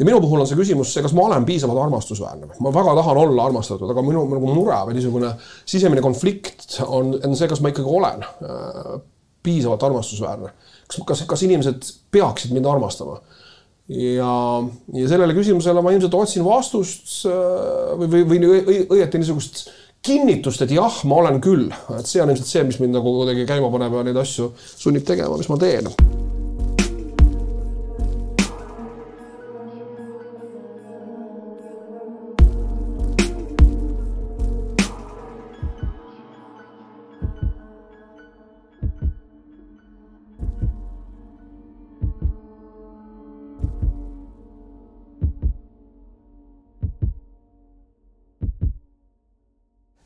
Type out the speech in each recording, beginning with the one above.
Ja minu puhul on see küsimus see, kas ma olen piisavalt armastusväärne. Ma väga tahan olla armastatud, aga minu mure või niisugune sisemine konflikt on see, kas ma ikkagi olen piisavalt armastusväärne. Kas inimesed peaksid mind armastama? Ja sellele küsimusele ma ilmselt otsin vastust või õieti niisugust kinnitust, et jah, ma olen küll. Et see on ilmselt see, mis mind nagu kuidagi käima paneb ja neid asju sunnib tegema, mis ma teen.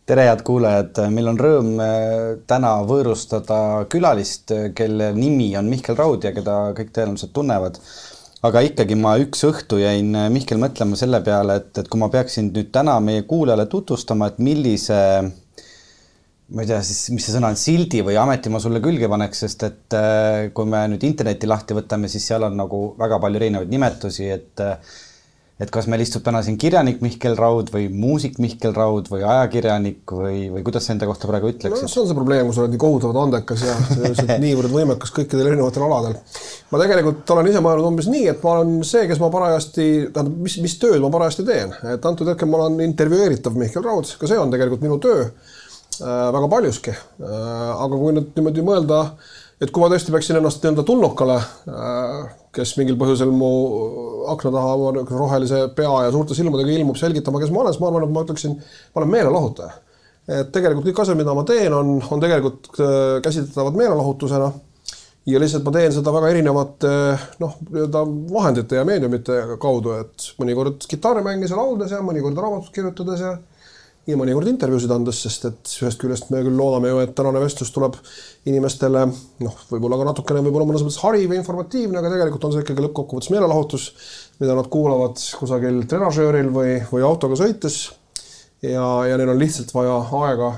Tere head kuulajad, meil on rõõm täna võõrustada külalist, kelle nimi on Mihkel Raud ja keda kõik tõenäoliselt tunnevad. Aga ikkagi ma üks õhtu jäin Mihkel mõtlema selle peale, et kui ma peaksin nüüd täna meie kuulajale tutvustama, et millise, ma ei tea siis, mis see sõna on, sildi või ameti ma sulle külge paneks, sest et kui me nüüd interneti lahti võtame, siis seal on nagu väga palju erinevaid nimetusi, et kas meil istub täna siin kirjanik Mihkel Raud või muusik Mihkel Raud või ajakirjanik või kuidas sa enda kohta praegu ütleksid? No, see on see probleem, kui sa oled nii kohutavad andekas ja niivõrd võimekas kõikidel erinevatel aladel. Ma tegelikult olen ise mõelnud umbes nii, et ma olen see, kes ma parajasti, mis tööd ma parajasti teen. Et antud hetkel ma olen intervjueeritav Mihkel Raud, ka see on tegelikult minu töö väga paljuski. Aga kui nüüd niimoodi mõelda, et kui ma tõesti peaksin ennast tulnukale, kes mingil põhjusel mu akna taha rohelise pea ja suurte silmadega ilmub selgitama, kes ma olen, siis ma arvan, et ma ütleksin, ma olen meelelahutaja. Et tegelikult kõik asjad, mida ma teen, on tegelikult käsitletavad meelelahutusena ja lihtsalt ma teen seda väga erinevate vahendite ja meediumite kaudu, et mõnikord kitarri mängis ja lauldes ja mõnikord raamatut kirjutades ja mõnikord intervjuusid andes, sest et ühest küljest me küll loodame ju, et tänane vestlus tuleb inimestele, võib-olla ka natukene võib-olla mõnes mõttes hariv ja informatiivne, aga tegelikult on see ikkagi lõppkokkuvõttes meelelahutus, mida nad kuulavad kusagil trenažööril või autoga sõites ja neil on lihtsalt vaja aega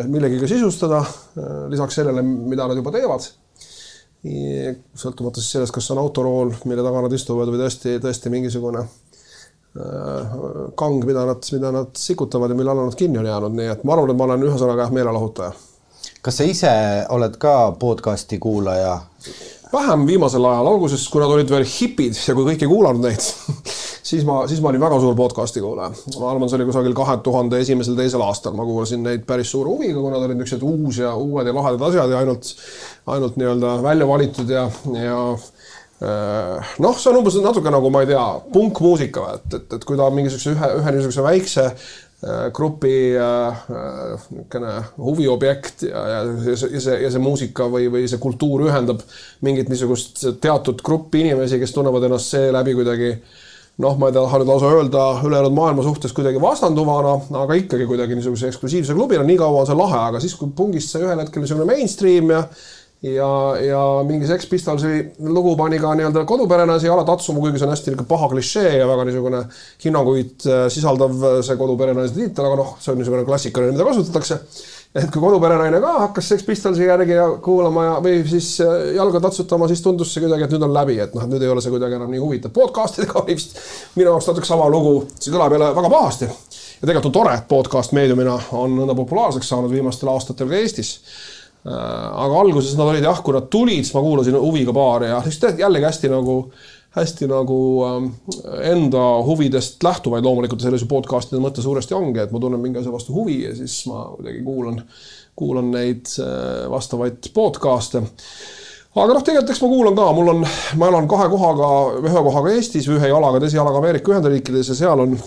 millegiga sisustada, lisaks sellele, mida nad juba teevad. Sõltumata siis sellest, kas on autorool, mille taga nad istuvad või tõesti mingisugune kang, mida nad sikutavad ja mille alla nad kinni on jäänud. Nii et ma arvan, et ma olen ühesõnaga meelelahutaja. Kas sa ise oled ka podcasti kuulaja? Vähem viimasel ajal alguses, kui nad olid veel hipid ja kui kõik ei kuulanud neid, siis ma olin väga suur podcasti kuulaja. Ma arvan, see oli kusagil 2001. aastal. Ma kuulasin neid päris suure huviga, kui nad olid niisugused uued ja lahedad asjad ja ainult nii-öelda välja valitud ja see on umbes natuke nagu, ma ei tea, punkmuusika, et kui ta on mingisuguse ühe niisuguse väikse grupi huviobjekt ja see muusika või see kultuur ühendab mingit niisugust teatud gruppi inimesi, kes tunnevad ennast see läbi kuidagi, ma ei taha nüüd lausa öelda ülejäänud maailma suhtes kuidagi vastanduvana, aga ikkagi kuidagi niisuguse eksklusiivse klubina, nii kaua on see lahe, aga siis kui pungist see ühel hetkel niisugune mainstream ja mingi Sex Pistolsi lugu pani ka nii-öelda koduperena siia ala tatsuma, kuigi see on hästi paha klišee ja väga niisugune hinnanguid sisaldav see koduperenaise tiitel, aga see on niisugune klassikaline, mida kasutatakse. Et kui koduperenaine ka hakkas Sex Pistolsi järgi kuulama või siis jalga tatsutama, siis tundus see kuidagi, et nüüd on läbi, et nüüd ei ole see kuidagi enam nii huvitav. Podcastidega oli vist minu jaoks natuke sama lugu, see kõlab jälle väga pahasti. Ja tegelikult on tore, et podcast meediumina on nõnda populaarseks saanud viimastel aastatel ka Eestis. Aga alguses nad olid kui nad tulid, siis ma kuulasin huviga paari ja jällegi hästi nagu enda huvidest lähtuvaid loomulikult sellise podcastide mõtte suuresti ongi, et ma tunnen mingi asja vastu huvi ja siis ma kuidagi kuulan neid vastavaid podcaste. Aga tegelikult eks ma kuulan ka, ma elan ühe kohaga Eestis või ühe jalaga, teise jalaga Ameerika Ühendriikides ja seal on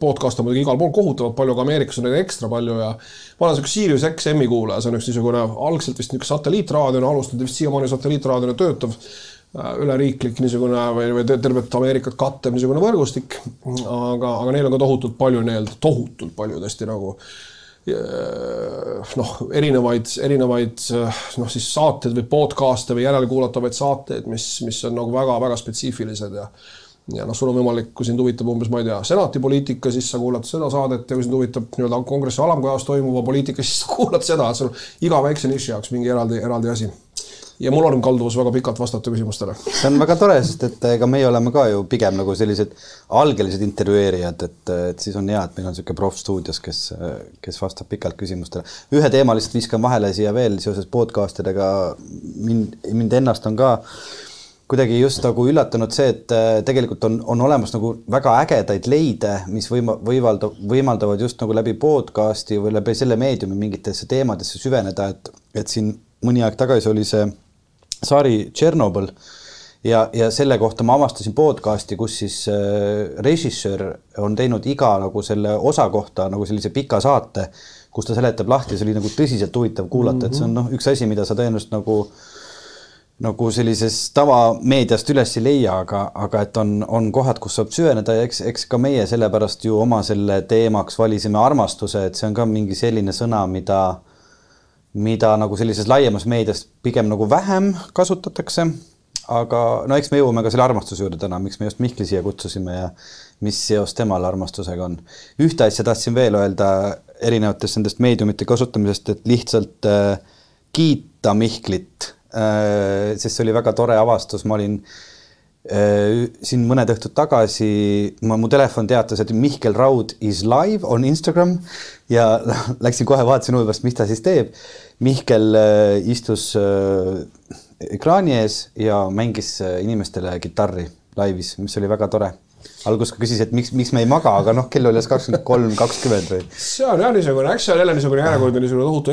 podcast on muidugi igal pool kohutavalt palju, aga Ameerikas on neid ekstra palju ja ma olen Sirius XM-i kuulaja, see on üks niisugune algselt vist niisugune satelliitraadiona alustanud, vist siiamaani satelliitraadiona töötav üleriiklik niisugune või tervet Ameerikat kattev niisugune võrgustik, aga neil on ka tohutult palju tõesti nagu erinevaid siis saateid või podcaste või järelkuulatavaid saateid, mis on nagu väga-väga spetsiifilised ja sul on võimalik, kui sind huvitab umbes, ma ei tea, senati poliitika, siis sa kuulad seda saadet ja kui sind huvitab nii-öelda kongressi alamkojas toimuva poliitika, siis sa kuulad seda, et sul iga väikse niši jaoks mingi eraldi asi. ja mul on kalduvus väga pikalt vastata küsimustele. See on väga tore, sest et ega meie oleme ka ju pigem nagu sellised algelised intervjueerijad, et siis on hea, et meil on selline prof stuudios, kes vastab pikalt küsimustele. Ühe teema lihtsalt viskan vahele siia veel seoses podcastidega. Mind ennast on ka kuidagi just nagu üllatanud see, et tegelikult on olemas nagu väga ägedaid leide, mis võimaldavad just nagu läbi podcasti või läbi selle meediumi mingitesse teemadesse süveneda, et siin mõni aeg tagasi oli see sari Chernobyl ja selle kohta ma avastasin podcasti, kus siis režissöör on teinud iga nagu selle osa kohta nagu sellise pika saate, kus ta seletab lahti, see oli nagu tõsiselt huvitav kuulata, et see on üks asi, mida sa tõenäoliselt nagu sellises tavameediast üles ei leia, aga et on kohad, kus saab süveneda ja eks ka meie sellepärast ju oma selle teemaks valisime armastuse, et see on ka mingi selline sõna, mida nagu sellises laiemas meedias pigem nagu vähem kasutatakse, aga no eks me jõuame ka selle armastuse juurde täna, miks me just Mihkli siia kutsusime ja mis seos temal armastusega on. Ühte asja tahtsin veel öelda erinevatest nendest meediumite kasutamisest, et lihtsalt kiita Mihklit, sest see oli väga tore avastus, ma olin siin mõned õhtud tagasi, mu telefon teatas, et Mihkel Raud is live on Instagram ja läksin kohe vaatasin uudest, mis ta siis teeb. Mihkel istus ekraani ees ja mängis inimestele gitarri laivis, mis oli väga tore. Algus ka küsis, et miks me ei maga, aga kell oli 23:20 või? See on jah niisugune, eks see on jälle niisugune järjekordne niisugune tohutu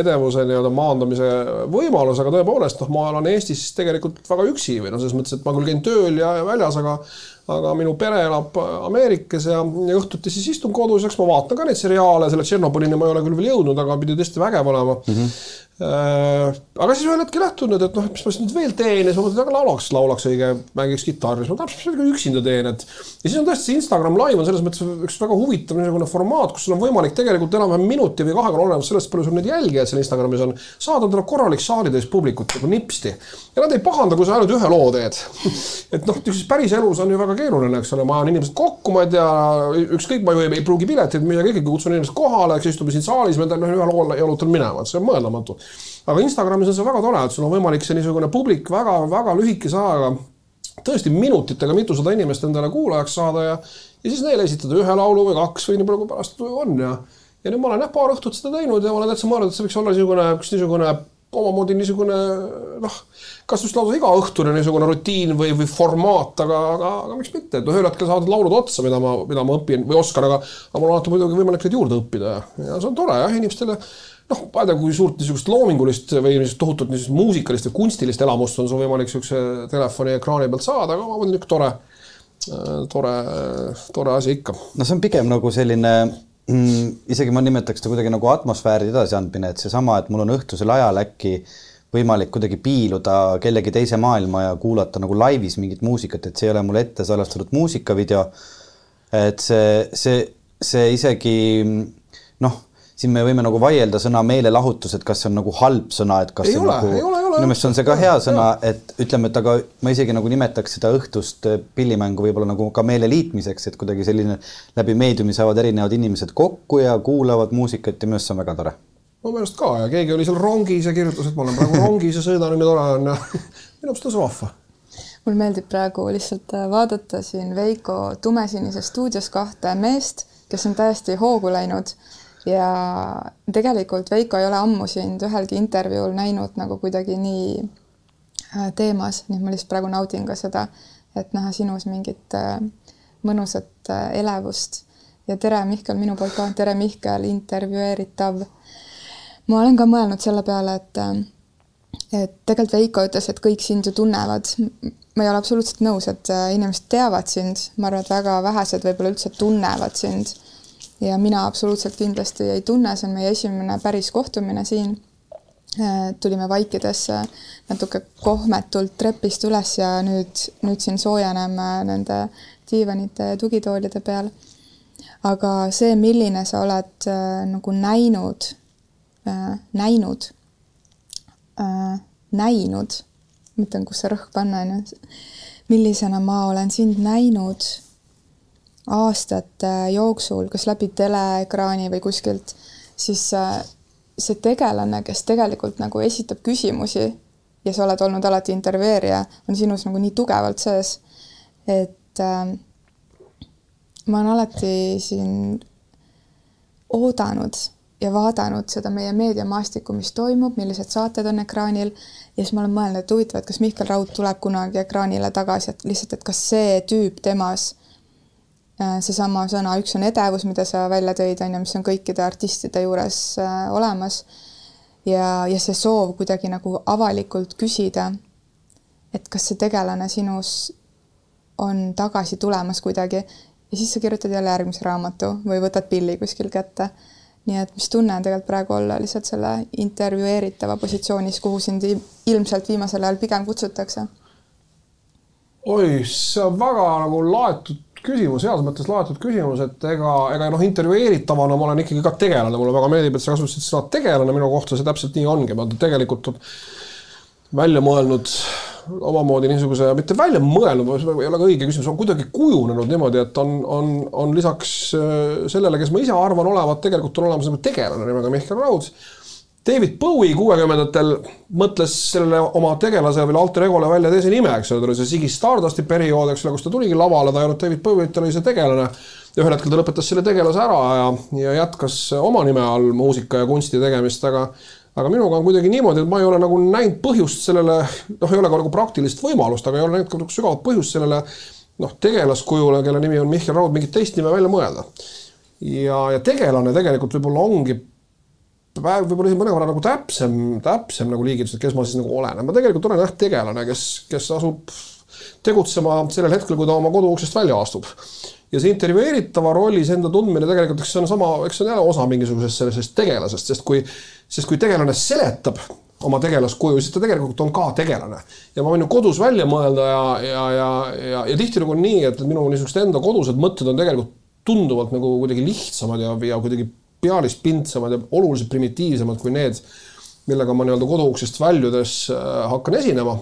edevuse maandamise võimalus, aga tõepoolest, ma olen Eestis tegelikult väga üksi või selles mõttes, et ma küll käin tööl ja väljas, aga minu pere elab Ameerikas ja õhtuti siis istun kodus, eks ma vaatan ka neid seriaale, selle Tšernobõlini ma ei ole küll veel jõudnud, aga pidi tõesti vägev olema. Aga siis ühel hetkel lähtunud, et mis ma siis nüüd veel teen ja siis ma mõtlen, aga laulaks õige, mängiks gitarri, ma täpselt üksinda teen. Ja siis on tõesti Instagram live on selles mõttes üks väga huvitav niisugune formaat, kus sul on võimalik tegelikult enam minuti või 2 olemas sellest, palju sul neid jälgijaid seal Instagramis on, saada endale korralik saalitäis publikut nagu nipsti. Ja nad ei pahanda, kui sa ainult ühe loo teed. Et päris elus on ju väga keeruline, eks ole, ma ajan inimesed kokku, ma ei tea, ükskõik ma ju ei pruugi piletit, mida kõige kutsun inimesed kohale, eks istume siin saalis, me ühe loo jalutan minema, see on mõeldamatu. Aga Instagramis on see väga tore, et sul on võimalik see niisugune publik väga lühikese ajaga tõesti minutitega mitusada inimest endale kuulajaks saada ja siis neile esitada ühe laulu või 2 või nii palju kui pärast on ja nüüd ma olen paar õhtut seda teinud ja ma olen täitsa mõelnud, et see võiks olla niisugune omamoodi niisugune kas just lausa iga õhtune niisugune rutiin või formaat, aga miks mitte, et ühel hetkel saavad laulud otsa, mida ma õpin või oskan, aga mul on alati muidugi võimalik neid juurde õppida ja see on tore jah, inimestele ma ei tea, kui suurt niisugust loomingulist või tohutut niisugust muusikalist või kunstilist elamust on sul võimalik niisuguse telefoni ekraani pealt saada, aga ma mõtlen üks tore asi ikka. No see on pigem nagu selline, isegi ma nimetaks ta kuidagi nagu atmosfääri edasiandmine, et seesama, et mul on õhtusel ajal äkki võimalik kuidagi piiluda kellegi teise maailma ja kuulata nagu laivis mingit muusikat, et see ei ole mul ette salvestatud muusikavideo, et see isegi siin me võime nagu vaielda sõna meelelahutus, et kas see on nagu halb sõna, et kas ei ole. Nimest on see ka hea sõna, et ütleme, et aga ma isegi nagu nimetaks seda õhtust pillimängu võib-olla nagu ka meele liitmiseks, et kuidagi selline läbi meediumi saavad erinevad inimesed kokku ja kuulavad muusikat ja minu arust see on väga tore. Mu meelest ka ja keegi oli seal rongis ja kirjutas, et ma olen praegu rongis ja sõidan ja tore on ja minu arust on see vahva. Mul meeldib praegu lihtsalt vaadata siin Veiko tumesinise stuudios 2 meest, kes on täiesti hoogu läinud. Ja tegelikult Veiko ei ole ammu sind ühelgi intervjuul näinud nagu kuidagi nii teemas, nii ma lihtsalt praegu naudin ka seda, et näha sinus mingit mõnusat elevust. Ja tere Mihkel, minu poolt ka, tere Mihkel, intervjueeritav. Ma olen ka mõelnud selle peale, et tegelikult Veiko ütles, et kõik sind ju tunnevad. Ma ei ole absoluutselt nõus, et inimesed teavad sind. Ma arvan, et väga vähesed võib-olla üldse tunnevad sind. Ja mina absoluutselt kindlasti ei tunne, see on meie esimene päris kohtumine siin. Tulime vaikides natuke kohmetult trepist üles ja nüüd siin soojaneme nende diivanite ja tugitoolide peal. Aga see, milline sa oled nagu näinud, mõtlen, kus see rõhk panna, millisena ma olen sind näinud aastate jooksul, kas läbi teleekraani või kuskilt, siis see tegelane, kes tegelikult nagu esitab küsimusi ja sa oled olnud alati intervjueerija, on sinus nagu nii tugevalt sees, et ma olen alati siin oodanud ja vaadanud seda meie meediamaastikku, mis toimub, millised saated on ekraanil ja siis ma olen mõelnud, et huvitav, et kas Mihkel Raud tuleb kunagi ekraanile tagasi, et lihtsalt, et kas see tüüp temas, seesama sõna, üks on edevus, mida sa välja tõid, mis on kõikide artistide juures olemas ja see soov kuidagi nagu avalikult küsida, et kas see tegelane sinus on tagasi tulemas kuidagi ja siis sa kirjutad jälle järgmise raamatu või võtad pilli kuskil kätte. Nii et mis tunne on tegelikult praegu olla lihtsalt selle intervjueeritava positsioonis, kuhu sind ilmselt viimasel ajal pigem kutsutakse? Oi, see on väga nagu laetud küsimus, heas mõttes laetud küsimus, et ega intervjueeritavana ma olen ikkagi ka tegelane. Mulle väga meeldib, et sa kasutasid sõna tegelane minu kohta, see täpselt nii ongi. Ma tegelikult välja mõelnud omamoodi niisuguse, mitte välja mõelnud, ei ole ka õige küsimus, on kuidagi kujunenud niimoodi, et on lisaks sellele, kes ma ise arvan olevat, tegelikult on olemas tegelane nimega Mihkel Raud. David Bowie 60-ndatel mõtles sellele oma tegelase või alter egole välja teise nime, eks ole, see Ziggy Stardusti periood, eks ole, kus ta tuligi lavale, ta ei olnud David Bowie, ta oli see tegelane. Ühel hetkel ta lõpetas selle tegelase ära ja jätkas oma nime all muusika ja kunsti tegemist, aga minuga on kuidagi niimoodi, et ma ei ole nagu näinud põhjust sellele, ei ole ka nagu praktilist võimalust, aga ei ole näinud ka sügavat põhjust sellele tegelaskujule, kelle nimi on Mihkel Raud, mingit teist nime välja mõelda. Ja tegelane tegelikult võib-olla ongi mõnevõrra nagu täpsem nagu liigitus, et kes ma siis nagu olen. Ma tegelikult olen tegelane, kes asub tegutsema sellel hetkel, kui ta oma koduuksest välja astub. Ja see intervjueeritava rollis enda tundmine tegelikult, eks see on jälle osa mingisugusest sellisest tegelasest, sest kui tegelane seletab oma tegelaskuju, siis ta tegelikult on ka tegelane. Ja ma võin ju kodus välja mõelda ja tihtilugu on nii, et minu niisugused enda kodused mõtted on tegelikult tunduvalt nagu kuidagi lihtsamad ja kuidagi pealispintsamad ja oluliselt primitiivsemad kui need, millega ma nii-öelda koduuksest väljudes hakkan esinema.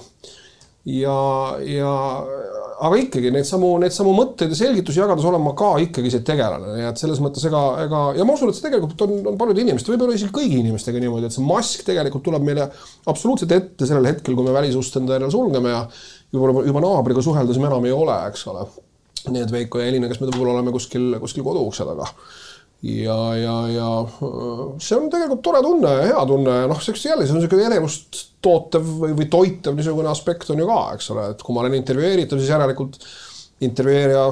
Aga ikkagi neid samu mõtteid ja selgitusi jagades olen ma ka ikkagi see tegelane. Ja et selles mõttes ja ma usun, et see tegelikult on paljude inimeste, võib-olla isegi kõigi inimestega niimoodi, et see mask tegelikult tuleb meile absoluutselt ette sellel hetkel, kui me välisust enda järel sulgeme ja juba naabriga suheldes me enam ei ole, eks ole. Need Veiko ja Elina, kes me võib-olla oleme kuskil koduukse taga. Ja see on tegelikult tore tunne ja hea tunne. See on selline elevust tootev või toitev niisugune aspekt on ju ka, eks ole, et kui ma olen intervjueeritav, siis järelikult intervjueerija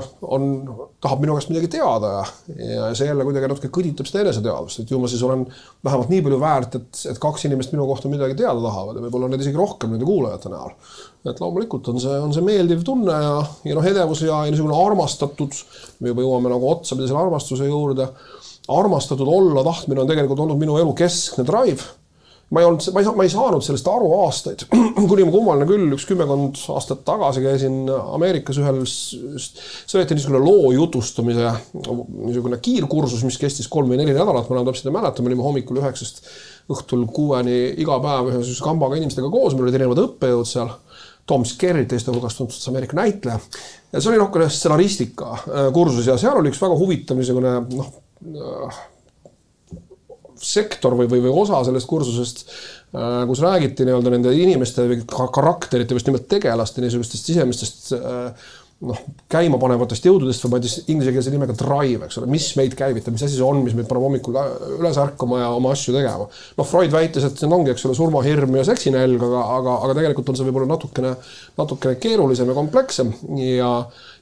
tahab minu käest midagi teada ja see jälle kuidagi natuke kõditab seda eneseteadvust, et ju ma siis olen vähemalt nii palju väärt, et kaks inimest minu kohta midagi teada tahavad ja võib-olla need isegi rohkem nende kuulajate näol. Et loomulikult on see meeldiv tunne ja edevus ja niisugune armastatud, me juba jõuame nagu otsapidi selle armastuse juurde, armastatud olla tahtmine on tegelikult olnud minu elu keskne drive. Ma ei saanud sellest aru aastaid, kuni ma kummaline küll 10 aastat tagasi käisin Ameerikas ühel, see võeti niisugune loo jutustamise niisugune kiirkursus, mis kestis 3 või 4 nädalat, ma enam täpselt ei mäleta, me olime hommikul 9 õhtul 6 iga päev ühe kambaga inimestega koos, meil olid erinevad õppejõud seal, Tom Skerry teiste hulgast tuntud Ameerika näitleja. Ja see oli rohkem stsenaristika kursus ja seal oli üks väga huvitav niisugune sektor või osa sellest kursusest, kus räägiti nii-öelda nende inimeste või karakterite või nimelt tegelaste niisugustest sisemistest käimapanevatest jõududest või ma ei tea ingliskeelse nimega drive, eks ole, mis meid käivitab, mis asi see on, mis meid paneb hommikul üles ärkama ja oma asju tegema. Freud väitis, et see ongi, eks ole, surmahirm ja seksinälg, aga tegelikult on see võib-olla natukene keerulisem ja komplekssem ja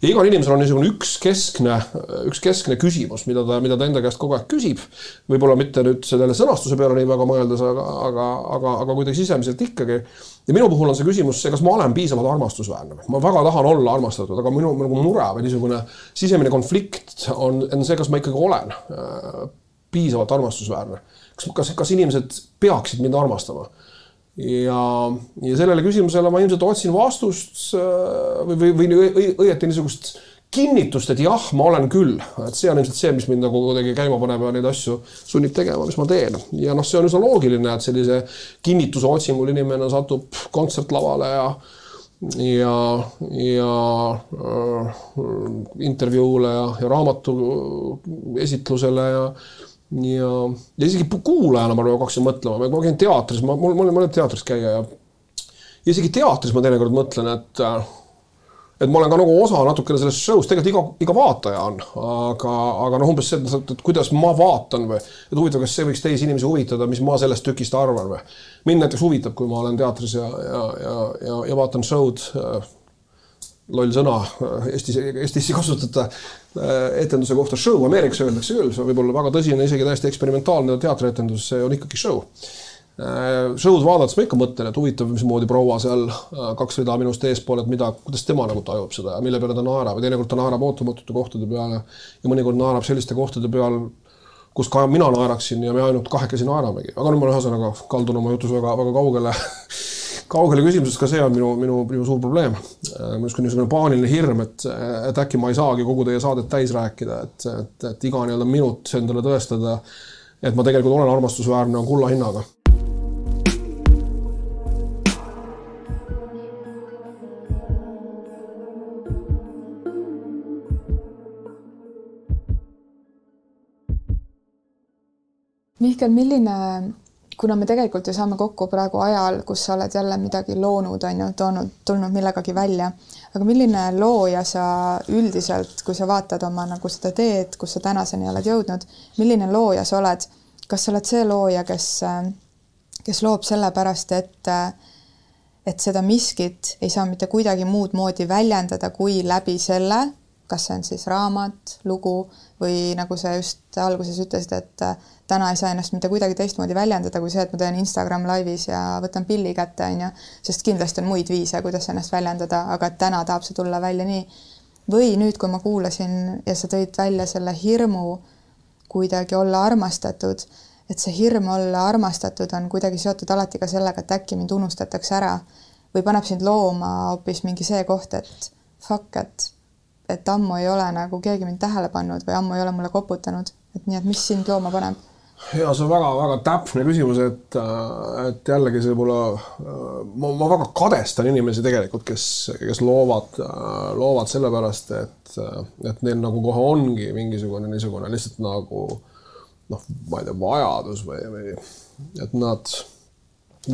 igal inimesel on niisugune üks keskne küsimus, mida ta enda käest kogu aeg küsib. Võib-olla mitte nüüd selle sõnastuse peale nii väga mõeldes, aga kuidagi sisemiselt ikkagi. Ja minu puhul on see küsimus see, kas ma olen piisavalt armastusväärne. Ma väga tahan olla armastatud, aga minu mure või niisugune sisemine konflikt on see, kas ma ikkagi olen piisavalt armastusväärne. Kas inimesed peaksid mind armastama? Ja sellele küsimusele ma ilmselt otsin vastust või õieti niisugust kinnitust, et jah, ma olen küll. Et see on ilmselt see, mis mind nagu kuidagi käima paneb ja neid asju sunnib tegema, mis ma teen. Ja see on üsna loogiline, et sellise kinnituse otsingul inimene satub kontsertlavale ja intervjuule ja raamatu esitlusele ja isegi kuulajana ma hakkasin mõtlema, ma käin teatris, mul oli teatris käia isegi teatris ma teinekord mõtlen, et ma olen ka nagu osa natukene selles show's, tegelikult iga vaataja on, aga noh, umbes see, et kuidas ma vaatan või, et huvitav, kas see võiks teisi inimesi huvitada, mis ma sellest tükist arvan või. Mind näiteks huvitab, kui ma olen teatris ja vaatan show'd, loll sõna, Eestis kasutata etenduse kohta show, Ameerikas öeldakse küll, see võib olla väga tõsine, isegi täiesti eksperimentaalne teatrietendus, see on ikkagi show. Show'd vaadates ma ikka mõtlen, et huvitav, mismoodi proua seal 2 rida minust eespool, et kuidas tema nagu tajub seda ja mille peale ta naerab. Ja teinekord ta naerab ootamatute kohtade peale ja mõnikord naerab selliste kohtade peal, kus ka mina naeraksin ja me ainult kahekesi naeramegi. Aga nüüd ma ühesõnaga kaldun oma jutus väga kaugele küsimusest, ka see on minu suur probleem. Niisugune paaniline hirm, et äkki ma ei saagi kogu teie saadet täis rääkida, et iga nii-öelda minut endale tõestada, et ma tegelikult olen armastusväärne, on kulla hinnaga. Mihkel, kuna me tegelikult ju saame kokku praegu ajal, kus sa oled jälle midagi loonud, on ju, tulnud millegagi välja, aga milline looja sa üldiselt, kui sa vaatad oma nagu seda teed, kus sa tänaseni oled jõudnud, milline looja sa oled? Kas sa oled see looja, kes loob selle pärast, et seda miskit ei saa mitte kuidagi muud moodi väljendada kui läbi selle, kas see on siis raamat, lugu või nagu sa just alguses ütlesid, et täna ei saa ennast mitte kuidagi teistmoodi väljendada kui see, et ma teen Instagram laivis ja võtan pilli kätte, on ju, sest kindlasti on muid viise, kuidas ennast väljendada, aga täna tahab see tulla välja nii. Või nüüd, kui ma kuulasin ja sa tõid välja selle hirmu kuidagi olla armastatud, et see hirm olla armastatud on kuidagi seotud alati ka sellega, et äkki mind unustatakse ära või paneb sind looma hoopis mingi see koht, et fuck, et ammu ei ole nagu keegi mind tähele pannud või ammu ei ole mulle koputanud, et nii, et mis sind looma paneb? Ja see on väga täpne küsimus, et jällegi see pole, ma väga kadestan inimesi tegelikult, kes loovad sellepärast, et neil nagu kohe ongi mingisugune niisugune lihtsalt nagu ma ei tea, vajadus või et nad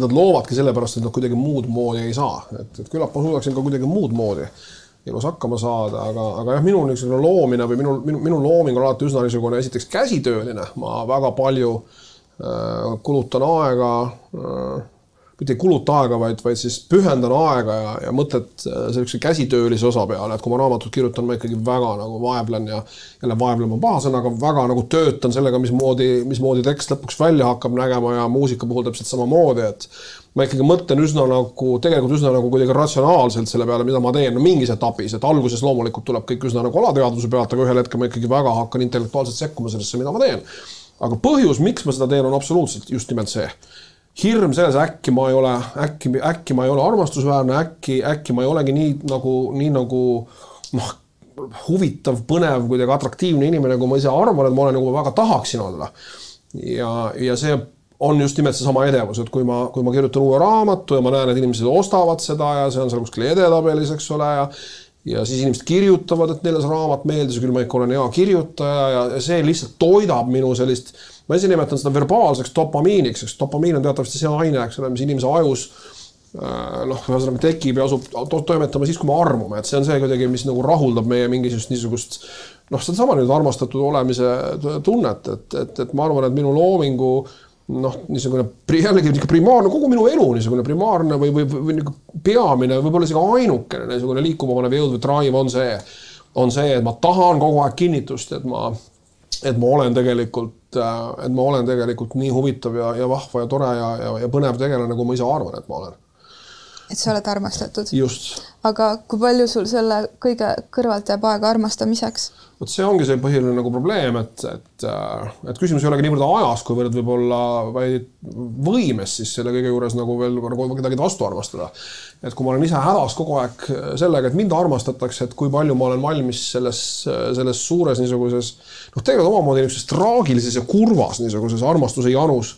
loovadki sellepärast, et nad kuidagi muud moodi ei saa, et küllap ma suudaksin ka kuidagi muud moodi elus hakkama saada, aga jah, minu loomine või minu looming on alati üsna niisugune esiteks käsitööline. Ma väga palju kulutan aega, mitte ei kuluta aega, vaid siis pühendan aega ja mõtted sellise käsitöölise osa peale, et kui ma raamatut kirjutan, ma ikkagi väga nagu vaevlen ja jälle vaevlen ma paha sõnaga, väga nagu töötan sellega, mismoodi tekst lõpuks välja hakkab nägema ja muusika puhul täpselt samamoodi, et ma ikkagi mõtlen tegelikult üsna kuidagi ratsionaalselt selle peale, mida ma teen mingis etapis, et alguses loomulikult tuleb kõik üsna nagu alateadvuse pealt, aga ühel hetkel ma ikkagi väga hakkan intellektuaalselt sekkuma sellesse, mida ma teen. Aga põhjus, miks ma seda teen, on absoluutselt just nimelt see. Hirm selles, äkki ma ei ole armastusväärne, äkki ma ei olegi nii nagu huvitav, põnev, kuidagi atraktiivne inimene, kui ma ise arvan, et ma olen nagu väga tahaksin olla. Ja see on just nimelt see sama edevus, et kui ma kirjutan uue raamatu ja ma näen, et inimesed ostavad seda ja see on seal kuskil edetabelis, eks ole, ja siis inimesed kirjutavad, et neile see raamat meeldis, küll ma ikka olen hea kirjutaja ja see lihtsalt toidab minu sellist, ma ise nimetan seda verbaalseks dopamiiniks, sest dopamiin on teatavasti see aine, eks ole, mis inimese ajus tekib ja asub toimetama siis, kui me armume, et see on see kuidagi, mis nagu rahuldab meie mingisugust niisugust, seda sama nüüd armastatud olemise tunnet, et ma arvan, et minu loomingu niisugune primaarne, kogu minu elu niisugune primaarne või peamine, võib-olla isegi ainukene niisugune liikuma panev jõud või drive on see, et ma tahan kogu aeg kinnitust, et ma olen tegelikult nii huvitav ja vahva ja tore ja põnev tegelane, kui ma ise arvan, et ma olen. Et sa oled armastatud. Just. Aga kui palju sul selle kõige kõrvalt jääb aega armastamiseks? Vot see ongi see põhiline nagu probleem, et küsimus ei olegi niivõrd ajas, kuivõrd võib-olla vaid võimes siis selle kõige juures nagu veel kedagi vastu armastada. Et kui ma olen ise hädas kogu aeg sellega, et mind armastatakse, et kui palju ma olen valmis selles suures niisuguses, tegelikult omamoodi niisuguses traagilises ja kurvas niisuguses armastuse janus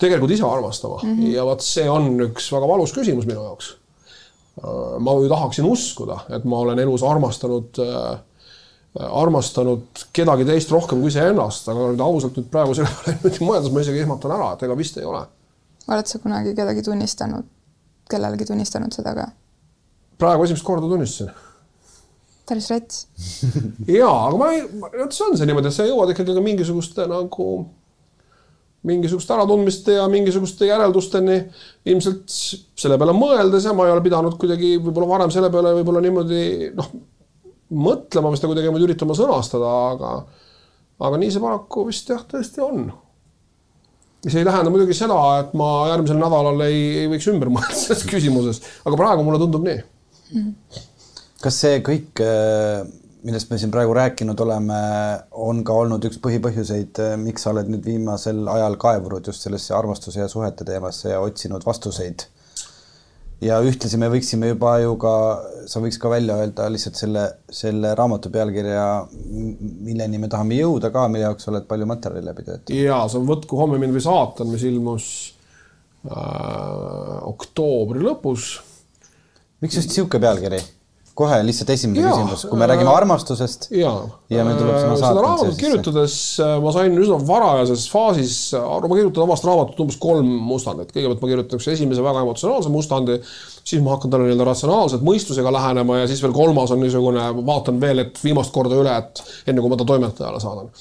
tegelikult ise armastama. Ja vaat see on üks väga valus küsimus minu jaoks. Ma ju tahaksin uskuda, et ma olen elus armastanud kedagi teist rohkem kui see ennast, aga ausalt nüüd praegu selle mõeldes ma isegi ehmatan ära, et ega vist ei ole. Oled sa kunagi kedagi tunnistanud kellelegi tunnistanud seda ka? Praegu esimest korda tunnistasin. Päris rets. Jaa, aga see on see niimoodi, et sa jõuad ikkagi mingisuguste mingisugust äratundmiste ja mingisuguste järeldusteni ilmselt selle peale mõeldes ja ma ei ole pidanud kuidagi võib-olla varem selle peale võib-olla niimoodi mõtlema, mis ta kuidagi üritama sõnastada, aga nii see paraku vist jah, tõesti on. Mis ei tähenda muidugi seda, et ma järgmisel nädalal ei võiks ümber mõelda selles küsimuses, aga praegu mulle tundub nii. Kas see kõik, millest me siin praegu rääkinud oleme, on ka olnud üks põhipõhjuseid, miks sa oled nüüd viimasel ajal kaevunud just sellesse armastuse ja suhete teemasse ja otsinud vastuseid? Ja ühtlasi me võiksime juba ju ka, sa võiks ka välja öelda lihtsalt selle raamatu pealkirja, milleni me tahame jõuda ka, mille jaoks oled palju materjali läbi töötanud. Jaa, see on Võtku homme mind või saatan, mis ilmus oktoobri lõpus. Miks just siuke pealkiri? Kohe lihtsalt esimene küsimus, kui me räägime armastusest ja me tuleb sõna saatan. Seda raamatut kirjutades ma sain üsna varajases faasis, ma kirjutan omast raamatut umbes 3 mustandit. Kõigepealt ma kirjutan esimese väga emotsionaalse mustandi, siis ma hakkan talle ratsionaalselt mõistusega lähenema ja siis veel 3. on niisugune, vaatan veel, et viimast korda üle, et enne kui ma ta toimetajale saadan.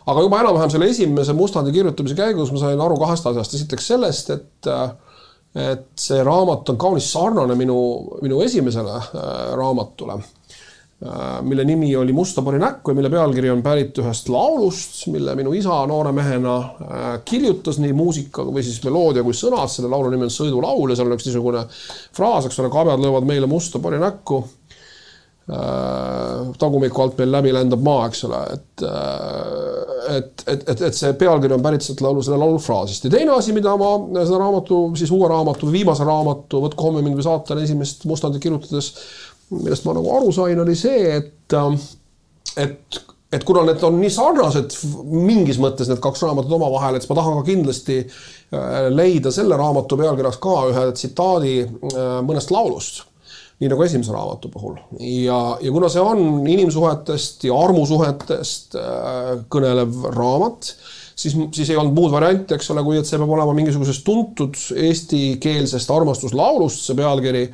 Aga juba enam-vähem selle esimese mustandi kirjutamise käigus ma sain aru 2 asjast. Esiteks sellest, et see raamat on kaunis sarnane minu esimesele raamatule, mille nimi oli Musta pori näkku ja mille pealkiri on pärit ühest laulust, mille minu isa noore mehena kirjutas nii muusika või siis meloodia kui sõnad. Selle laulu nimi on Sõidulaul ja seal on üks niisugune fraas, eks ole, kabjad löövad meile musta pori näkku. Tagumiku alt meil läbi lendab maa, eks ole, et see pealkiri on pärit selle laulufraasist. Ja teine asi, mida ma seda raamatu, siis uue raamatu või viimase raamatu Võtku homme mind või saatan esimest mustandit kirjutades, millest ma nagu aru sain, oli see, et kuna need on nii sarnased mingis mõttes need 2 raamatut oma vahel, et ma tahan ka kindlasti leida selle raamatu pealkirjaks ka ühe tsitaadi mõnest laulust. Nii nagu esimese raamatu puhul. Ja kuna see on inimsuhetest ja armusuhetest kõnelev raamat, siis ei olnud muud varianti, eks ole, kui et see peab olema mingisugusest tuntud eestikeelsest armastuslaulust, see pealkiri.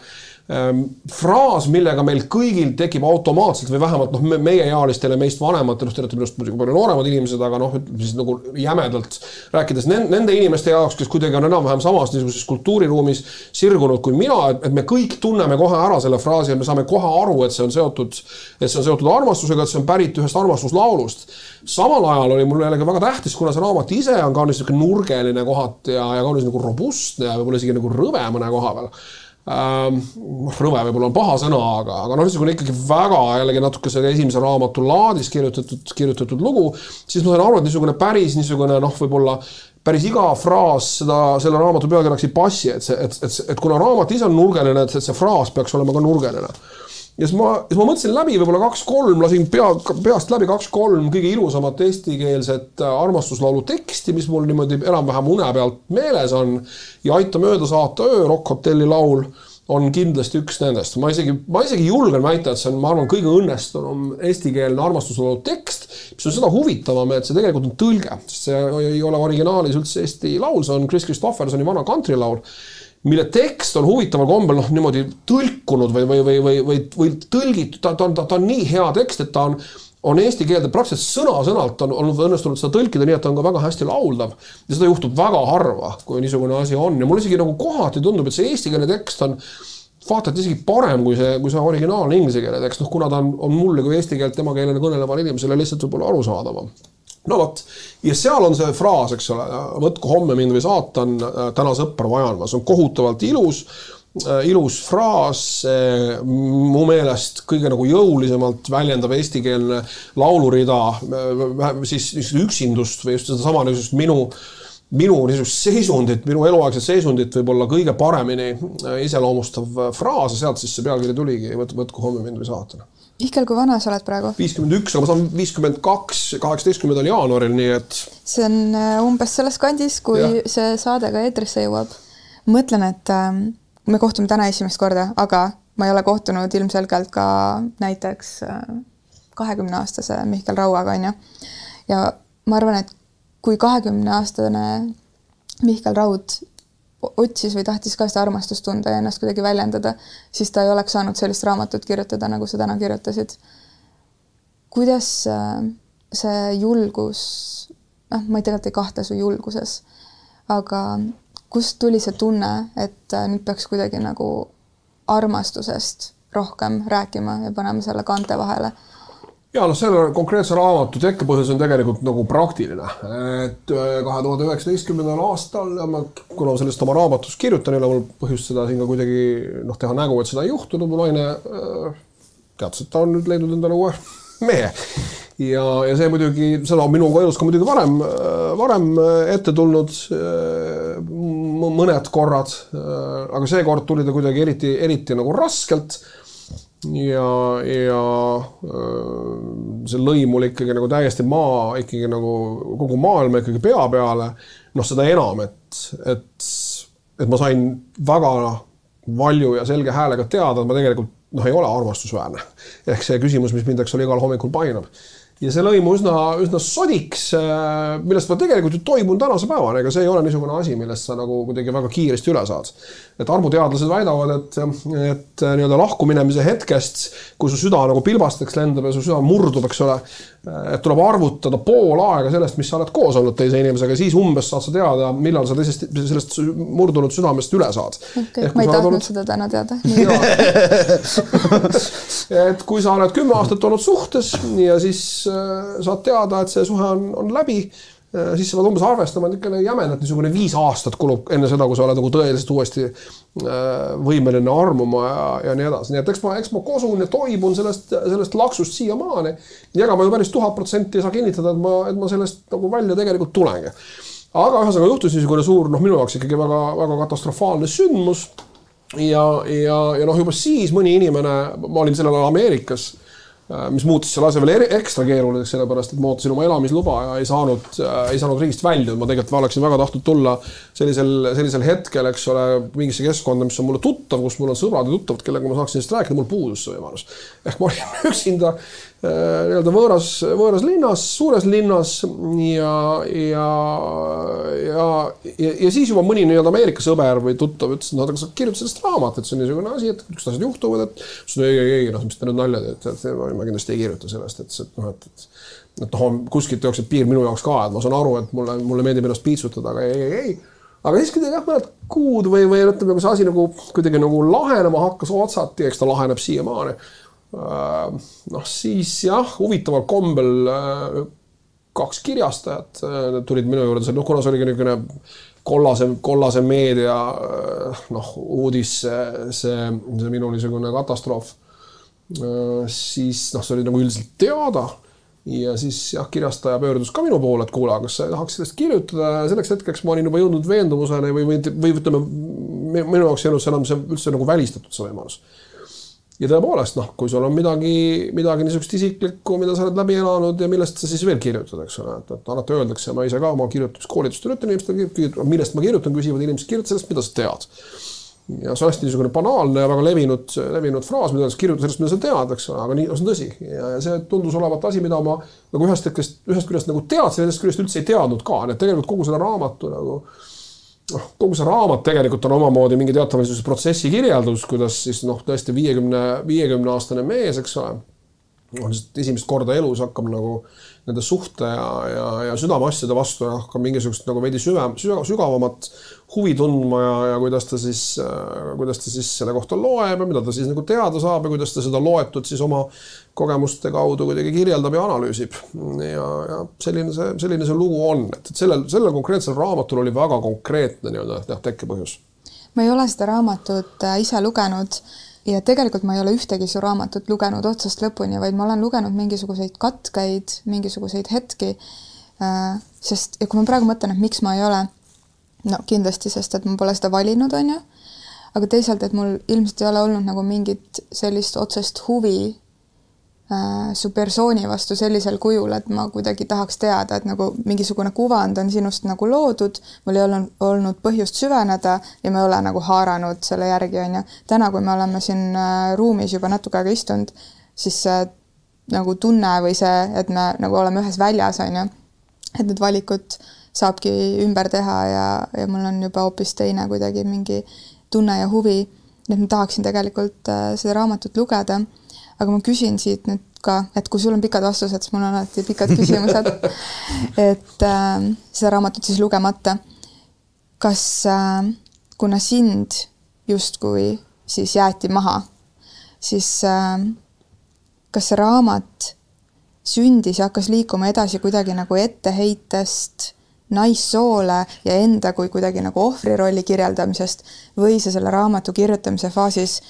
Fraas, millega meil kõigil tekib automaatselt või vähemalt meie ealistele meist vanematele, te olete minust muidugi palju nooremad inimesed, aga siis nagu jämedalt rääkides nende inimeste jaoks, kes kuidagi on enam-vähem samas niisuguses kultuuriruumis sirgunud kui mina, et me kõik tunneme kohe ära selle fraasi ja me saame kohe aru, et see on seotud armastusega, et see on pärit ühest armastuslaulust. Samal ajal oli mul jällegi väga tähtis, kuna see raamat ise on kaunis nurgeline kohat ja kaunis nagu robustne ja võib-olla isegi nagu rõve mõne koha peal. Rõve võib-olla on paha sõna, aga niisugune ikkagi väga jällegi natuke selle esimese raamatu laadis kirjutatud lugu, siis ma sain aru, et niisugune päris võib-olla päris iga fraas selle raamatu pealkirjaks ei passi, et kuna raamat ise on nurgeline, et see fraas peaks olema ka nurgeline. Ja siis ma mõtlesin läbi võib-olla 2-3, lasin peast läbi 2-3 kõige ilusamat eestikeelset armastuslaulu teksti, mis mul niimoodi enam-vähem une pealt meeles on ja Aita mööda saata öö, Rock Hotelli laul on kindlasti üks nendest. Ma isegi julgen väita, et see on, ma arvan, kõige õnnestunum eestikeelne armastuslaulu tekst, mis on seda huvitavam, et see tegelikult on tõlge, sest see ei ole originaalis üldse eesti laul, see on Chris Christophersoni vana country laul, mille tekst on huvitaval kombel niimoodi tõlkunud või tõlgitud, ta on nii hea tekst, et ta on eesti keelde praktiliselt sõna-sõnalt on õnnestunud seda tõlkida nii, et ta on ka väga hästi lauldav ja seda juhtub väga harva, kui niisugune asi on ja mul isegi nagu kohati tundub, et see eestikeelne tekst on vaatati isegi parem kui see originaalne inglise keele tekst, kuna ta on mulle kui eesti keelt tema keelena kõneleval inimesele lihtsalt võib-olla arusaadavam. No vot, ja seal on see fraas, eks ole, võtku homme mind või saatan, täna sõpra vajan ma. See on kohutavalt ilus fraas, mu meelest kõige nagu jõulisemalt väljendab eestikeelne laulurida, siis üksindust või just seda sama minu seisundit, minu eluaegset seisundit võib-olla kõige paremini iseloomustav fraas ja sealt siis see pealkiri tuligi, võtku homme mind või saatan. Mihkel, kui vana sa oled praegu? 51, aga ma saan 52, 18. jaanuaril, nii et... See on umbes selles kandis, kui see saade ka eetrisse jõuab. Mõtlen, et me kohtume täna esimest korda, aga ma ei ole kohtunud ilmselgelt ka näiteks 20-aastase Mihkel Rauaga, on ju. Ja ma arvan, et kui 20-aastane Mihkel Raud otsis või tahtis ka seda armastust tunda ja ennast kuidagi väljendada, siis ta ei oleks saanud sellist raamatut kirjutada, nagu sa täna kirjutasid. Kuidas see julgus, ma tegelikult ei kahtle su julguses, aga kust tuli see tunne, et nüüd peaks kuidagi nagu armastusest rohkem rääkima ja panema selle kante vahele? Ja selle konkreetse raamatu tekkepõhjus on tegelikult nagu praktiline. Et 2019. aastal, kuna ma sellest oma raamatus kirjutan, ei ole mul põhjust seda siin ka kuidagi teha nägu, et seda ei juhtunud. Mu naine teadis, et ta on nüüd leidnud endale uue mehe. Ja see muidugi, seda on minu elus ka muidugi varem ette tulnud mõned korrad, aga see kord tuli ta kuidagi eriti nagu raskelt. Ja see lõi mul ikkagi nagu täiesti ikkagi nagu kogu maailma ikkagi pea peale. Seda enam, et ma sain väga valju ja selge häälega teada, et ma tegelikult ei ole armastusväärne. Ehk see küsimus, mis mind oli igal hommikul painab. Ja see lõi mu üsna sodiks, millest ma tegelikult ju toimun tänase päevani, ega see ei ole niisugune asi, millest sa nagu kuidagi väga kiiresti üle saad. Et armuteadlased väidavad, et nii-öelda lahkuminemise hetkest, kui su süda nagu pilbasteks lendab ja su süda murdub, eks ole, et tuleb arvutada pool aega sellest, mis sa oled koos olnud teise inimesega, siis umbes saad sa teada, millal sa sellest murdunud südamest üle saad. Okay, ma ei tahtnud seda täna teada. Et kui sa oled 10 aastat olnud suhtes ja siis saad teada, et see suhe on läbi, siis sa pead umbes arvestama, et jämedalt niisugune 5 aastat kulub enne seda, kui sa oled nagu tõeliselt uuesti võimeline armuma ja nii edasi. Nii et eks ma kosun ja toibun sellest laksust siiamaani. Ja ega ma ju päris 1000% ei saa kinnitada, et ma sellest nagu välja tegelikult tulengi. Aga ühesõnaga juhtus niisugune suur, minu jaoks ikkagi väga, väga katastrofaalne sündmus. Ja juba siis mõni inimene, ma olin sellel ajal Ameerikas, mis muutis selle asja veel ekstra keeruliseks, sellepärast, et ma ootasin oma elamisluba ja ei saanud riigist välja. Ma tegelikult oleksin väga tahtnud tulla sellisel hetkel, eks ole, mingisse keskkonda, mis on mulle tuttav, kus mul on sõbrad ja tuttavad, kellega ma saaksin sellest rääkida, mul puudus see võimalus. Ehk ma olin üksinda võõras linnas, suures linnas ja siis juba mõni Ameerika sõber või tuttav ütles, et aga sa kirjutad sellest raamat, et see on niisugune asi, et üks asjad juhtuvad, et ei, mis ta nüüd nalja teed, ma kindlasti ei kirjuta sellest, et kuskilt jookseb piir minu jaoks ka, et ma saan aru, et mulle meeldib ennast piitsutada, aga ei. Aga siis kuidagi mõned kuud või ütleme, kui see asi nagu kuidagi nagu lahenema hakkas otsati, eks ta laheneb siiamaani. Siis jah, huvitaval kombel 2 kirjastajat tulid minu juurde, kuna see oli niisugune kollase meedia uudis, see minu niisugune katastroof, siis see oli nagu üldiselt teada ja siis jah, kirjastaja pöördus ka minu poole, et kuule, kas sa tahaks sellest kirjutada, selleks hetkeks ma olin juba jõudnud veendumusele või ütleme, minu jaoks ei olnud see enam üldse nagu välistatud see võimalus. Ja tõepoolest, kui sul on midagi niisugust isiklikku, mida sa oled läbi elanud ja millest sa siis veel kirjutad, eks ole, et alati öeldakse, ma ise ka oma kirjutamiskoolitustel ütlen inimestel, millest ma kirjutan, küsivad inimesed kirjuta sellest, mida sa tead. Ja see on hästi niisugune banaalne ja väga levinud fraas, mida kirjuta sellest, mida sa tead, eks ole, aga nii on tõsi. Ja see tundus olevat asi, mida ma nagu ühest küljest nagu teadsin, ühest küljest üldse ei teadnud ka, et tegelikult kogu selle raamatu kogu see raamat tegelikult on omamoodi mingi teatavalisus protsessi kirjeldus, kuidas siis tõesti 50-aastane mees, eks ole, esimest korda elus hakkab nagu nende suhte ja südameasjade vastu hakkab mingisugust nagu veidi sügavamat huvi tundma ja kuidas ta siis selle kohta loeb ja mida ta siis nagu teada saab ja kuidas ta seda loetud siis oma kogemuste kaudu kuidagi kirjeldab ja analüüsib. Ja selline see lugu on, et sellel konkreetsel raamatul oli väga konkreetne tekkepõhjus. Ma ei ole seda raamatut ise lugenud ja tegelikult ma ei ole ühtegi su raamatut lugenud otsast lõpuni, vaid ma olen lugenud mingisuguseid katkeid, mingisuguseid hetki, sest ja kui ma praegu mõtlen, et miks ma ei ole, kindlasti, sest et ma pole seda valinud, on ju, aga teisalt, et mul ilmselt ei ole olnud nagu mingit sellist otsest huvi su persooni vastu sellisel kujul, et ma kuidagi tahaks teada, et nagu mingisugune kuvand on sinust nagu loodud, mul ei olnud põhjust süveneda ja ma ei ole nagu haaranud selle järgi, on ju. Täna, kui me oleme siin ruumis juba natuke aega istunud, siis see nagu tunne või see, et me nagu oleme ühes väljas, on ju, et need valikud saabki ümber teha ja mul on juba hoopis teine kuidagi mingi tunne ja huvi, nii et ma tahaksin tegelikult seda raamatut lugeda, aga ma küsin siit nüüd ka, et kui sul on pikad vastused, siis mul on alati pikad küsimused, et seda raamatut siis lugemata, kas kuna sind justkui siis jäeti maha, siis kas see raamat sündis ja hakkas liikuma edasi kuidagi nagu etteheitest naissoole ja enda kui kuidagi nagu ohvrirolli kirjeldamisest või sa selle raamatu kirjutamise faasis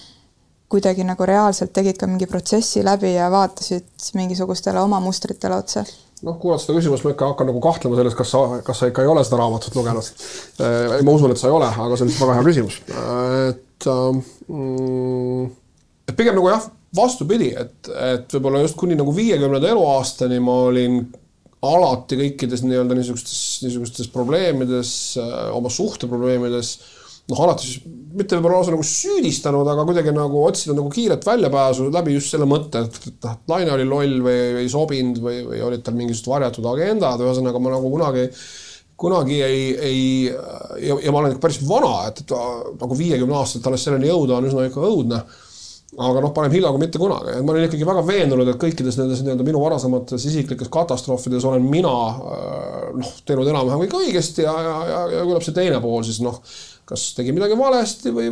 kuidagi nagu reaalselt tegid ka mingi protsessi läbi ja vaatasid mingisugustele oma mustritele otsa? Kuulad seda küsimust, ma ikka hakkan nagu kahtlema selles, kas sa ikka ei ole seda raamatut lugenud. Ma usun, et sa ei ole, aga see on väga hea küsimus. Et pigem nagu jah, vastupidi, et võib-olla just kuni nagu 50 eluaastani ma olin alati kõikides nii-öelda niisugustes probleemides, oma suhteprobleemides, alati siis mitte võib-olla osa nagu süüdistanud, aga kuidagi nagu otsinud nagu kiiret väljapääsu läbi just selle mõtte, et naine oli loll või ei sobinud või olid tal mingisugused varjatud agendad, ühesõnaga ma nagu kunagi ei ja ma olen päris vana, et nagu 50 aastat alles selleni jõuda on üsna ikka õudne. Aga parem hilja kui mitte kunagi. Ma olin ikkagi väga veendunud, et kõikides nendes minu varasemates isiklikes katastroofides olen mina teinud enam-vähem kõik õigesti ja küllap see teine pool siis kas tegi midagi valesti või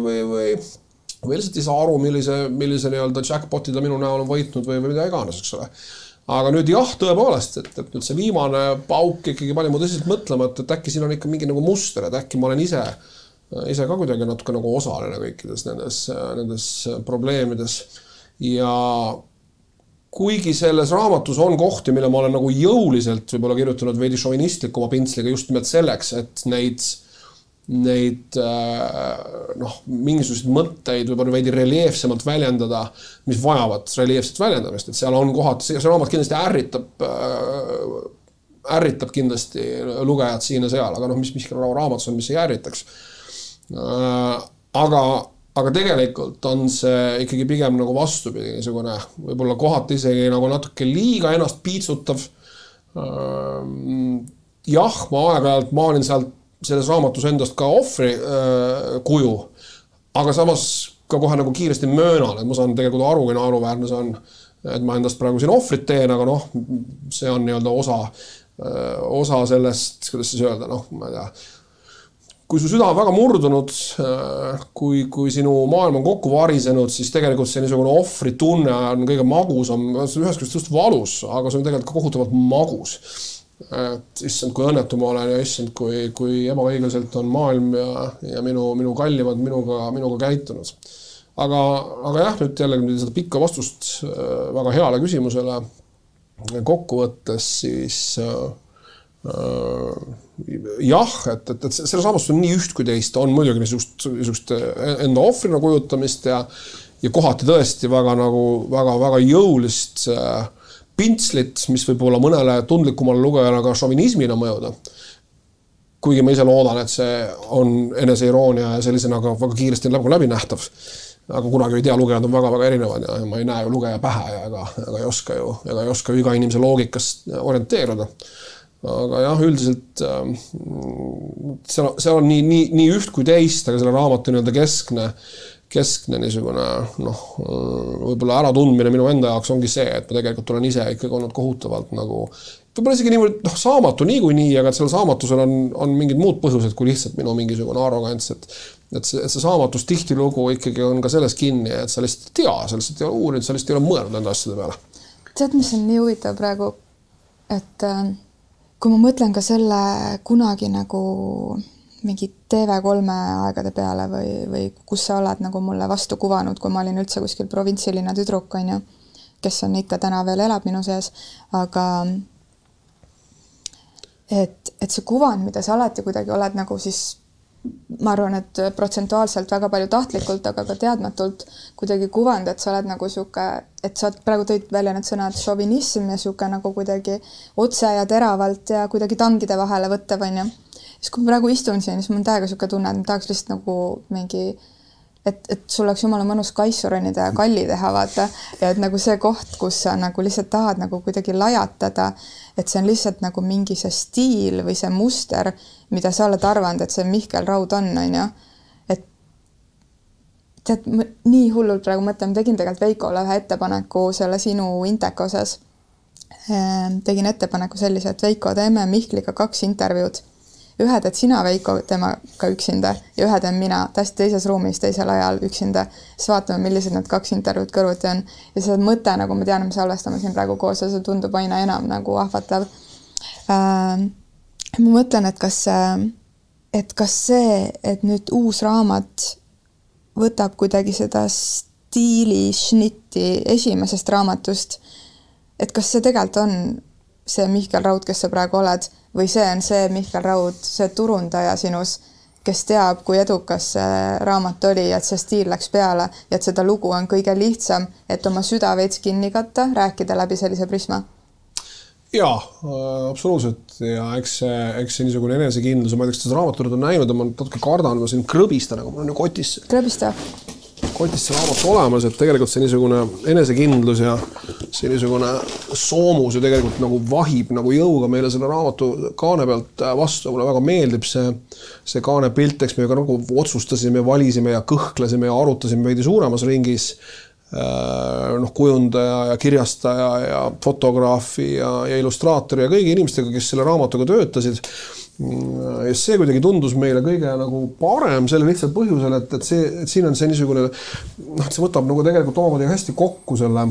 lihtsalt ei saa aru, millise nii-öelda jackpoti ta minu näol on võitnud või mida iganes, eks ole. Aga nüüd jah, tõepoolest, et nüüd see viimane pauk ikkagi pani mu tõsiselt mõtlema, et äkki siin on ikka mingi nagu muster, et äkki ma olen ise ka kuidagi natuke nagu osaline kõikides nendes probleemides. Ja kuigi selles raamatus on kohti, mille ma olen nagu jõuliselt võib-olla kirjutanud veidi šovinistlikuma pintsliga just nimelt selleks, et neid mingisuguseid mõtteid võib-olla veidi reljeefsemalt väljendada, mis vajavad reljeefset väljendamist. Et seal on kohad, see raamat kindlasti ärritab kindlasti lugejad siin ja seal, aga mis raamatus on, mis ei ärritaks. Aga tegelikult on see ikkagi pigem nagu vastupidi niisugune, võib-olla kohati isegi nagu natuke liiga ennast piitsutav. Jah, ma aeg-ajalt maalin selles raamatus endast ka ohvri kuju, aga samas ka kohe nagu kiiresti möönan, et ma saan tegelikult aru, kui naeruväärne see on, et ma endast praegu siin ohvrit teen, aga see on nii-öelda osa sellest, kuidas siis öelda, ma ei tea, kui su süda on väga murdunud, kui sinu maailm on kokku varisenud, siis tegelikult see niisugune ohvri tunne on kõige magusam, see on ühest küljest just valus, aga see on tegelikult ka kohutavalt magus. Issand, kui õnnetu ma olen ja issand, kui ebaõiglaselt on maailm ja minu kallimad minuga käitunud. Aga jah, nüüd jällegi seda pikka vastust väga heale küsimusele kokkuvõttes siis jah, et selle samas on nii üht kui teist, on muidugi niisugust enda ohvrina kujutamist ja kohati tõesti väga jõulist pintslit, mis võib olla mõnele tundlikumale lugejale ka šovinismina mõjuda. Kuigi ma ise loodan, et see on eneseiroonia ja sellisena väga kiiresti läbi nähtav. Aga kunagi ei tea, lugejad on väga erinevad ja ma ei näe ju lugeja pähe ega ei oska ju iga inimese loogikast orienteeruda. Aga jah, üldiselt see on nii üht kui teist, aga selle raamatu nii-öelda keskne niisugune võib-olla äratundmine minu enda jaoks ongi see, et ma tegelikult olen ise ikkagi olnud kohutavalt nagu võib-olla isegi niimoodi saamatu niikuinii, aga et selle saamatusel on mingid muud põhjused kui lihtsalt minu mingisugune arrogants, et see saamatus tihtilugu ikkagi on ka selles kinni, et sa lihtsalt ei tea, sa lihtsalt ei ole uurinud, sa lihtsalt ei ole mõelnud enda asjade peale. Tead, mis on nii huvitav praegu, et kui ma mõtlen ka selle kunagi nagu mingi TV3 aegade peale või kus sa oled nagu mulle vastu kuvanud, kui ma olin üldse kuskil provintsilinna tüdruk, kes on ikka täna veel elab minu sees, aga et see kuvand, mida sa alati kuidagi oled nagu siis ma arvan, et protsentuaalselt väga palju tahtlikult, aga ka teadmatult kuidagi kuvand, et sa oled nagu siuke, et sa praegu tõid välja need sõnad šovinism ja siuke nagu kuidagi otse ja teravalt ja kuidagi tangide vahele võtta, on ju. Siis kui ma praegu istun siin, siis mul on täiega siuke tunne, et ma tahaks lihtsalt nagu mingi et sul oleks jumala mõnus kaisu ronida ja kalli teha, vaata. Ja et nagu see koht, kus sa nagu lihtsalt tahad nagu kuidagi lajatada, et see on lihtsalt nagu mingi see stiil või see muster, mida sa oled arvanud, et see Mihkel Raud on ju. Et tead, nii hullult praegu mõtlen, tegin tegelikult Veikole ühe ettepaneku selle sinu Inteka osas. Tegin ettepaneku sellise, et Veiko, teeme Mihkliga 2 intervjuud. Ühe teed sina, Veiko, temaga üksinda ja ühe teen mina täiesti teises ruumis teisel ajal üksinda. Siis vaatame, millised need 2 intervjuud kõrvuti on. Ja see mõte, nagu me teame, me salvestame siin praegu koos ja see tundub aina enam nagu ahvatlev. Ma mõtlen, et kas see, et nüüd uus raamat võtab kuidagi seda stiili šnitti esimesest raamatust, et kas see tegelikult on see Mihkel Raud, kes sa praegu oled, või see on see Mihkel Raud, see turundaja sinus, kes teab, kui edukas see raamat oli, et see stiil läks peale ja et seda lugu on kõige lihtsam, et oma süda veits kinni katta, rääkida läbi sellise prisma? Jaa, absoluutselt. Ja eks see niisugune enesekindlus, ma ei tea, kas seda raamatut on näinud ja ma natuke kardan, ma siin krõbistan, aga mul on ju kotis see raamat olemas, et tegelikult see niisugune enesekindlus ja see niisugune soomus ju tegelikult nagu vahib nagu jõuga meile selle raamatu kaane pealt vastu. Mulle väga meeldib see kaane pilt, eks me ka nagu otsustasime, valisime ja kõhklesime ja arutasime veidi suuremas ringis kujundaja ja kirjastaja ja fotograafi ja illustraatori ja kõigi inimestega, kes selle raamatuga töötasid. Ja see kuidagi tundus meile kõige nagu parem selle lihtsalt põhjusel, et siin on see niisugune, see võtab nagu tegelikult omamoodi hästi kokku selle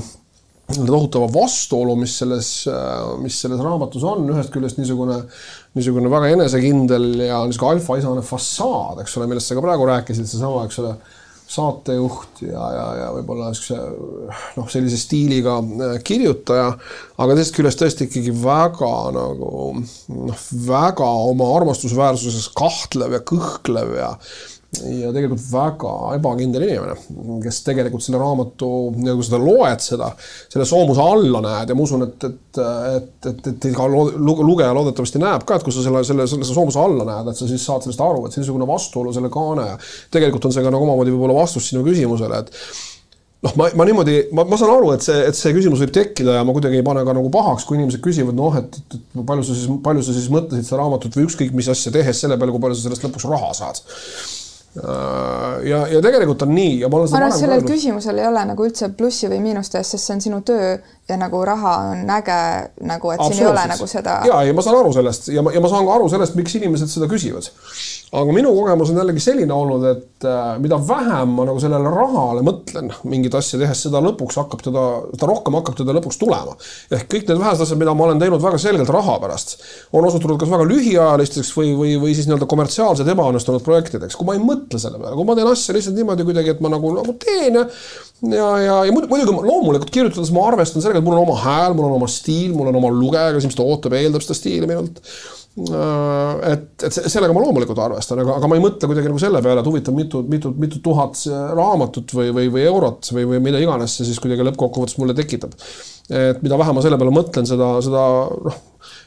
tohutava vastuolu, mis selles raamatus on. Ühest küljest niisugune väga enesekindel ja niisugune alfaisane fassaad, eks ole, millest sa ka praegu rääkisid, see sama, eks ole, saatejuht ja võib-olla sellise stiiliga kirjutaja, aga teisest küljest tõesti ikkagi väga oma armastusväärsuses kahtlev ja kõhklev ja tegelikult väga ebakindel inimene, kes tegelikult selle raamatu, kui seda loed selle soomuse alla näed ja ma usun, et lugeja loodetavasti näeb ka, et kui sa selle soomuse alla näed, et sa siis saad sellest aru, et see niisugune vastuolu selle kaane ja tegelikult on see ka nagu omamoodi võib-olla vastus sinu küsimusele, et ma saan aru, et see küsimus võib tekkida ja ma kuidagi ei pane ka nagu pahaks, kui inimesed küsivad, et palju sa siis mõtlesid seda raamatut või ükskõik mis asja tehes selle peale, kui palju sa sellest lõpuks raha saad. Ja tegelikult on nii ja ma arvan, et sellel küsimusel ei ole nagu üldse plussi või miinust ees, sest see on sinu töö ja nagu raha on äge, nagu, et siin ei ole nagu seda... Ja ma saan aru sellest ja ma saan ka aru sellest, miks inimesed seda küsivad. Aga minu kogemus on jällegi selline olnud, et mida vähem ma nagu sellele rahale mõtlen mingit asja tehes, seda rohkem hakkab teda lõpuks tulema. Ehk kõik need vähesed asjad, mida ma olen teinud väga selgelt raha pärast, on osutunud kas väga lühiajalisteks või siis nii-öelda kommertsiaalsed ebaõnnestunud projektideks. Kui ma ei mõtle selle peale, kui ma teen asja lihtsalt niimoodi kuidagi, et ma nagu teen ja muidugi loomulikult kirjutades ma arvestan sellega, et mul on oma hääl, mul on oma stiil, mul on oma lugeja, kes ta ootab ja eeldab seda stiili minult. Et sellega ma loomulikult arvestan, aga ma ei mõtle kuidagi nagu selle peale, et huvitav mitu tuhat raamatut või eurot või mida iganes see siis kuidagi lõppkokkuvõttes mulle tekitab. Et mida vähem ma selle peale mõtlen, seda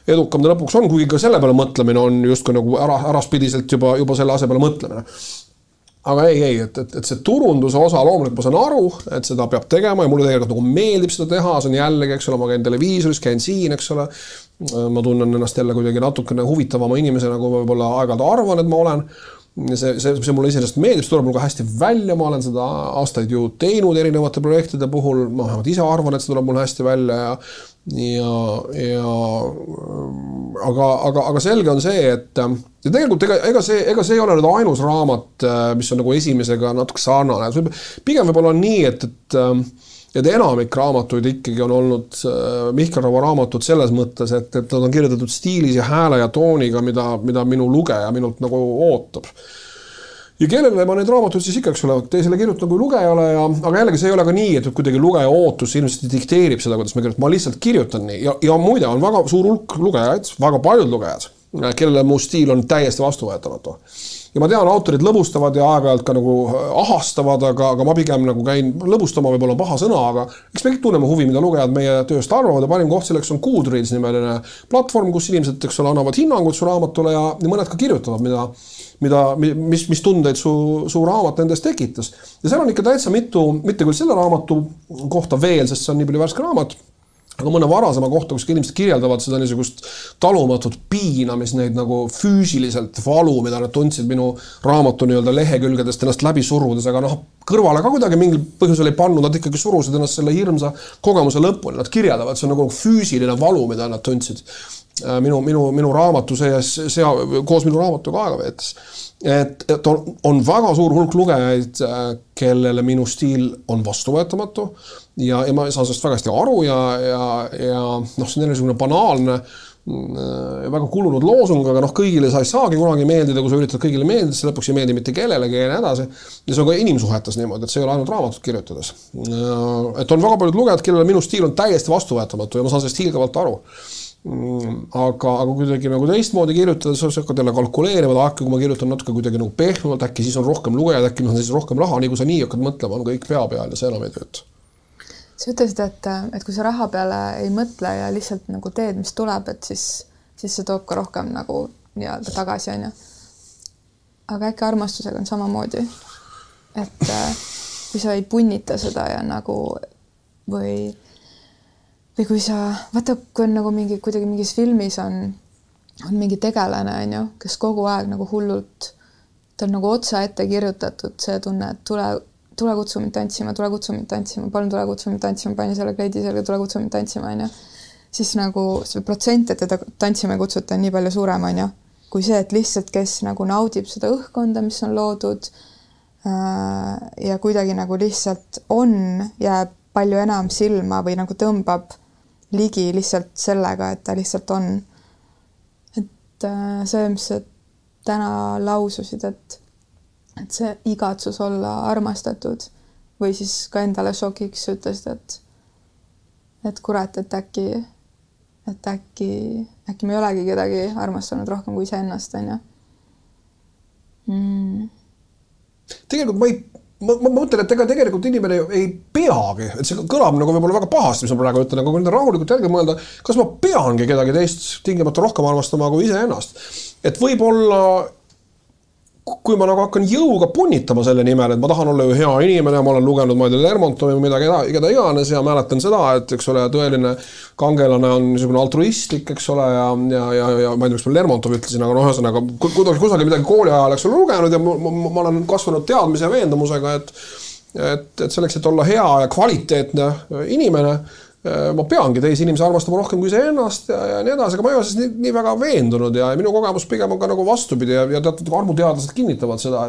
edukam ta lõpuks on, kuigi ka selle peale mõtlemine on justkui nagu äraspidiselt juba selle asja peale mõtlemine. Aga ei, et see turunduse osa loomulikult ma saan aru, et seda peab tegema ja mulle tegelikult nagu meeldib seda teha, see on jällegi, eks ole, ma käin televiisoris, käin siin, eks ole, ma tunnen ennast jälle kuidagi natukene huvitavama inimese, nagu võib-olla aeg-ajalt arvan, et ma olen. See mulle iseenesest meeldib, see tuleb mul ka hästi välja, ma olen seda aastaid ju teinud erinevate projektide puhul, ma vähemalt ise arvan, et see tuleb mul hästi välja aga selge on see, et tegelikult ega see ei ole nüüd ainus raamat, mis on nagu esimesega natuke sarnane. Pigem võib olla nii, et enamik raamatuid ikkagi on olnud Mihkel Raud raamatud selles mõttes, et nad on kirjutatud stiilis ja hääle ja tooniga, mida minu lugeja minult nagu ootab. Ja kellele ma neid raamatuid siis ikka, eks ole, teisele kirjutan kui lugejale, aga jällegi see ei ole ka nii, et kuidagi lugeja ootus ilmselt dikteerib seda, kuidas ma kirjutan. Ma lihtsalt kirjutan nii ja muide on väga suur hulk lugejaid, väga paljud lugejad, kellele mu stiil on täiesti vastuvõetamatu. ja ma tean, autorid lõbustavad ja aeg-ajalt ka nagu ahastavad, aga ma pigem nagu käin lõbustama, võib-olla paha sõna, aga eks me kõik tunneme huvi, mida lugejad meie tööst arvavad ja parim koht selleks on Goodreads nimeline platvorm, kus inimesed, eks ole, annavad hinnangud su raamatule ja mõned ka kirjutavad, mis tundeid su raamat nendest tekitas. Ja seal on ikka täitsa mitte küll selle raamatu kohta veel, sest see on nii palju värske raamat, aga mõne varasema kohta, kus inimesed kirjeldavad seda niisugust talumatut piina, mis neid nagu füüsiliselt valu, mida nad tundsid minu raamatu nii-öelda lehekülgedest ennast läbi surudes, aga kõrvale ka kuidagi mingil põhjusel ei pannud, nad ikkagi surusid ennast selle hirmsa kogemuse lõpuni. Nad kirjeldavad, see on nagu füüsiline valu, mida nad tundsid minu raamatu sees, koos minu raamatuga aega veetes. Et on väga suur hulk lugejaid, kellele minu stiil on vastuvõetamatu ja ma saan sellest väga hästi aru ja see on niisugune banaalne, väga kulunud loosung, aga kõigile sa ei saagi kunagi meeldida, kui sa üritad kõigile meeldida, see lõpuks ei meeldi mitte kellelegi ja nii edasi. Ja see on ka inimsuhetes niimoodi, et see ei ole ainult raamatut kirjutades. Et on väga paljud lugejad, kellele minu stiil on täiesti vastuvõetamatu ja ma saan sellest hiilgavalt aru. Aga kuidagi nagu teistmoodi kirjutada, sa hakkad jälle kalkuleerima, äkki kui ma kirjutan natuke kuidagi nagu pehmalt, äkki siis on rohkem lugejad, äkki on siis rohkem raha, nii kui sa nii hakkad mõtlema, on kõik pea peal ja see enam ei tööta. Sa ütlesid, et kui sa raha peale ei mõtle ja lihtsalt nagu teed, mis tuleb, et siis see toob ka rohkem nagu nii-öelda tagasi, on ju. Aga äkki armastusega on samamoodi, et kui sa ei punnita seda ja nagu või kui sa, vaata, kui on nagu kuidagi mingis filmis on mingi tegelane, on ju, kes kogu aeg nagu hullult, ta on nagu otsa ette kirjutatud see tunne, et tule kutsu mind tantsima, palun tule kutsu mind tantsima, pani selle kleidi selga, tule kutsu mind tantsima, on ju. Siis nagu see protsent, et teda tantsima ei kutsuta on nii palju suurem, on ju, kui see, et lihtsalt kes nagu naudib seda õhkkonda, mis on loodud ja kuidagi nagu lihtsalt jääb palju enam silma või nagu tõmbab ligi lihtsalt sellega, et ta lihtsalt on. Et see, mis sa täna laususid, et see igatsus olla armastatud või siis ka endale šokiks ütlesid, et kurat, et äkki me ei olegi kedagi armastanud rohkem kui ise ennast, on ju. Tegelikult ma mõtlen, et tegelikult inimene ei peagi, et see kõlab nagu võib-olla väga pahasti, mis ma praegu ütlen, aga kui rahulikult järgi mõelda, kas ma peangi kedagi teist tingimata rohkem armastama kui ise ennast. Et võib-olla, kui ma nagu hakkan jõuga punnitama selle nimel, et ma tahan olla ju hea inimene, ma olen lugenud, ma ei tea, Lermontovi või midagi keda iganes ja mäletan seda, et eks ole, tõeline kangelane on niisugune altruistlik, eks ole, ja ma ei tea, mis ma Lermontovi ütlesin, aga ühesõnaga kusagil midagi kooli ajal, eks ole, lugenud ja ma olen kasvanud teadmise ja veendumusega, et selleks, et olla hea ja kvaliteetne inimene, ma peangi teisi inimesi armastama rohkem kui see ennast ja nii edasi, aga ma ei ole siis nii väga veendunud ja minu kogemus pigem on ka nagu vastupidi ja teatud armuteadlased kinnitavad seda,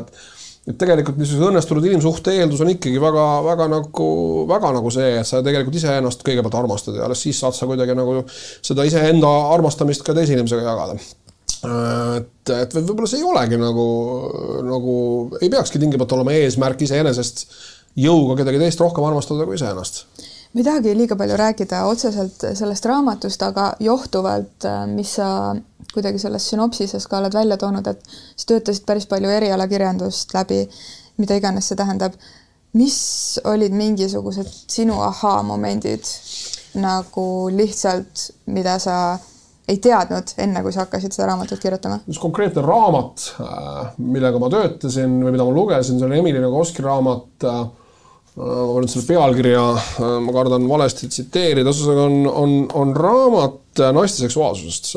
et tegelikult niisuguse õnnestunud inimsuhte eeldus on ikkagi väga nagu see, et sa tegelikult ise ennast kõigepealt armastad ja alles siis saad sa kuidagi nagu seda iseenda armastamist ka teise inimesega jagada. Et võib-olla see ei olegi nagu ei peakski tingimata olema eesmärk iseenesest jõuga kedagi teist rohkem armastada kui ise ennast. Ma ei tahagi liiga palju rääkida otseselt sellest raamatust, aga johtuvalt, mis sa kuidagi selles synopsises ka oled välja toonud, et sa töötasid päris palju erialakirjandust läbi, mida iganes see tähendab. Mis olid mingisugused sinu aha-momendid nagu lihtsalt, mida sa ei teadnud enne, kui sa hakkasid seda raamatut kirjutama? Üks konkreetne raamat, millega ma töötasin või mida ma lugesin, see on Emily Nagoski raamat. Ma olen selle pealkirja, ma kardan valesti tsiteerida, on raamat naiste seksuaalsusest,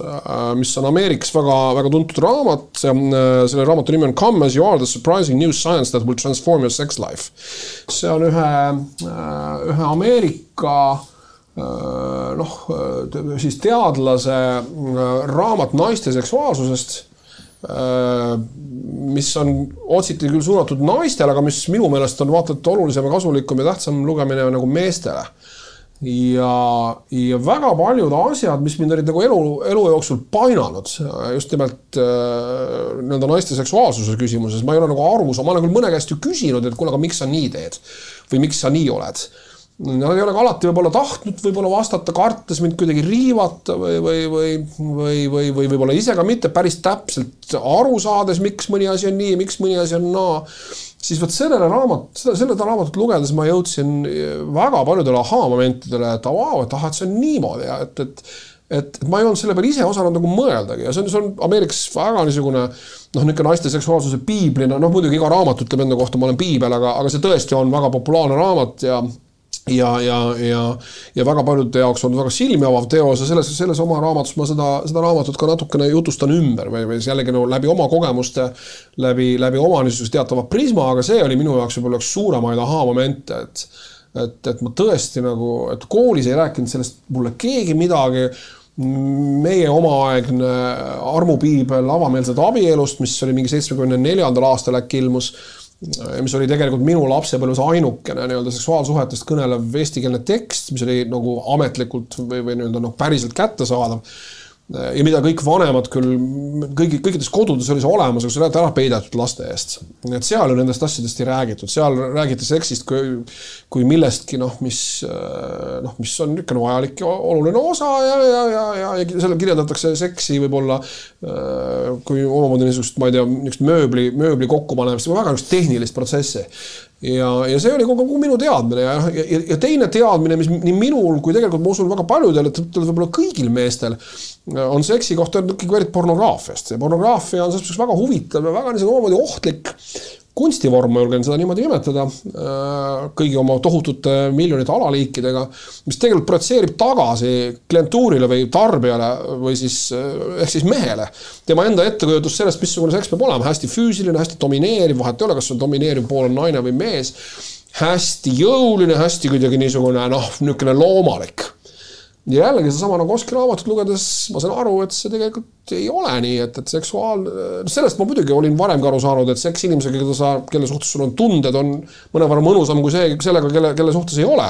mis on Ameerikas väga tuntud raamat. Selle raamatu nimi on Come as you are, the surprising new science that will transform your sex life. See on ühe Ameerika siis teadlase raamat naiste seksuaalsusest, mis on otsiti küll suunatud naistele, aga mis minu meelest on vaatad olulisem ja kasulikum ja tähtsam lugemine nagu meestele. Ja väga paljud asjad, mis mind olid nagu elu jooksul painanud, just nimelt nende naiste seksuaalsuse küsimuses, ma ei ole nagu aru, ma olen küll mõne käest ju küsinud, et kuule, aga miks sa nii teed või miks sa nii oled. nad ei ole ka alati võib-olla tahtnud võib-olla vastata, kartes mind kuidagi riivata või võib-olla ise ka mitte päris täpselt aru saades, miks mõni asi on nii, miks mõni asi on naa. Siis võt selle raamatut lugedes ma jõudsin väga paljudele aha-momentidele, et see on niimoodi ja et ma ei olnud selle peale ise osanud nagu mõeldagi ja see on Ameerikas väga niisugune niisugune naiste seksuaalsuse piiblina, muidugi iga raamat ütleb enda kohta, ma olen piibel, aga see tõesti on väga populaarne raamat ja väga paljude jaoks on väga silmi avav teos ja selles oma raamatus ma seda raamatut ka natukene jutustan ümber või jällegi läbi oma kogemuste, läbi oma niisugust teatava prisma, aga see oli minu jaoks võib-olla üks suuremaid aha-momente, et ma tõesti nagu, et koolis ei rääkinud sellest mulle keegi midagi, meie omaaegne armupiibel avameelsed abielust, mis oli mingi 74. aastal äkki ilmus, mis oli tegelikult minu lapsepõlves ainukene seksuaalsuhetest kõnelev eestikeelne tekst, mis oli nagu ametlikult või päriselt kättesaadav ja mida kõik vanemad küll, kõikides kodudes oli see olemas, aga see oli ära peidetud laste eest. Et seal ju nendest asjadest ei räägitud, seal räägiti seksist kui millestki, mis on niisugune vajalik ja oluline osa ja seal kirjeldatakse seksi võib-olla kui omamoodi niisugust, ma ei tea, niisugust mööbli kokkupanemist, väga tehnilist protsessi. Ja see oli kogu minu teadmine ja teine teadmine, mis nii minul kui tegelikult ma usun väga paljudel, et võib-olla kõigil meestel on seksi kohta ikkagi pornograafiast. Ja pornograafia on selles väga huvitav ja väga omamoodi ohtlik kunstivorm, ma julgen seda niimoodi nimetada, kõigi oma tohutute miljonite alaliikidega, mis tegelikult projitseerib tagasi klientuurile või tarbijale või ehk siis mehele. Tema enda ettekujutus sellest, missugune seks peab olema, hästi füüsiline, hästi domineeriv, vahet ei ole, kas on domineeriv pool on naine või mees, hästi jõuline, hästi kuidagi niisugune, niisugune loomalik. Ja jällegi seesama Oski raamatut lugedes ma saan aru, et see tegelikult ei ole nii, et sellest ma muidugi olin varem ka aru saanud, et seks inimesega, kelle suhtes sul on tunded, on mõnevõrra mõnusam kui sellega, kelle suhtes ei ole.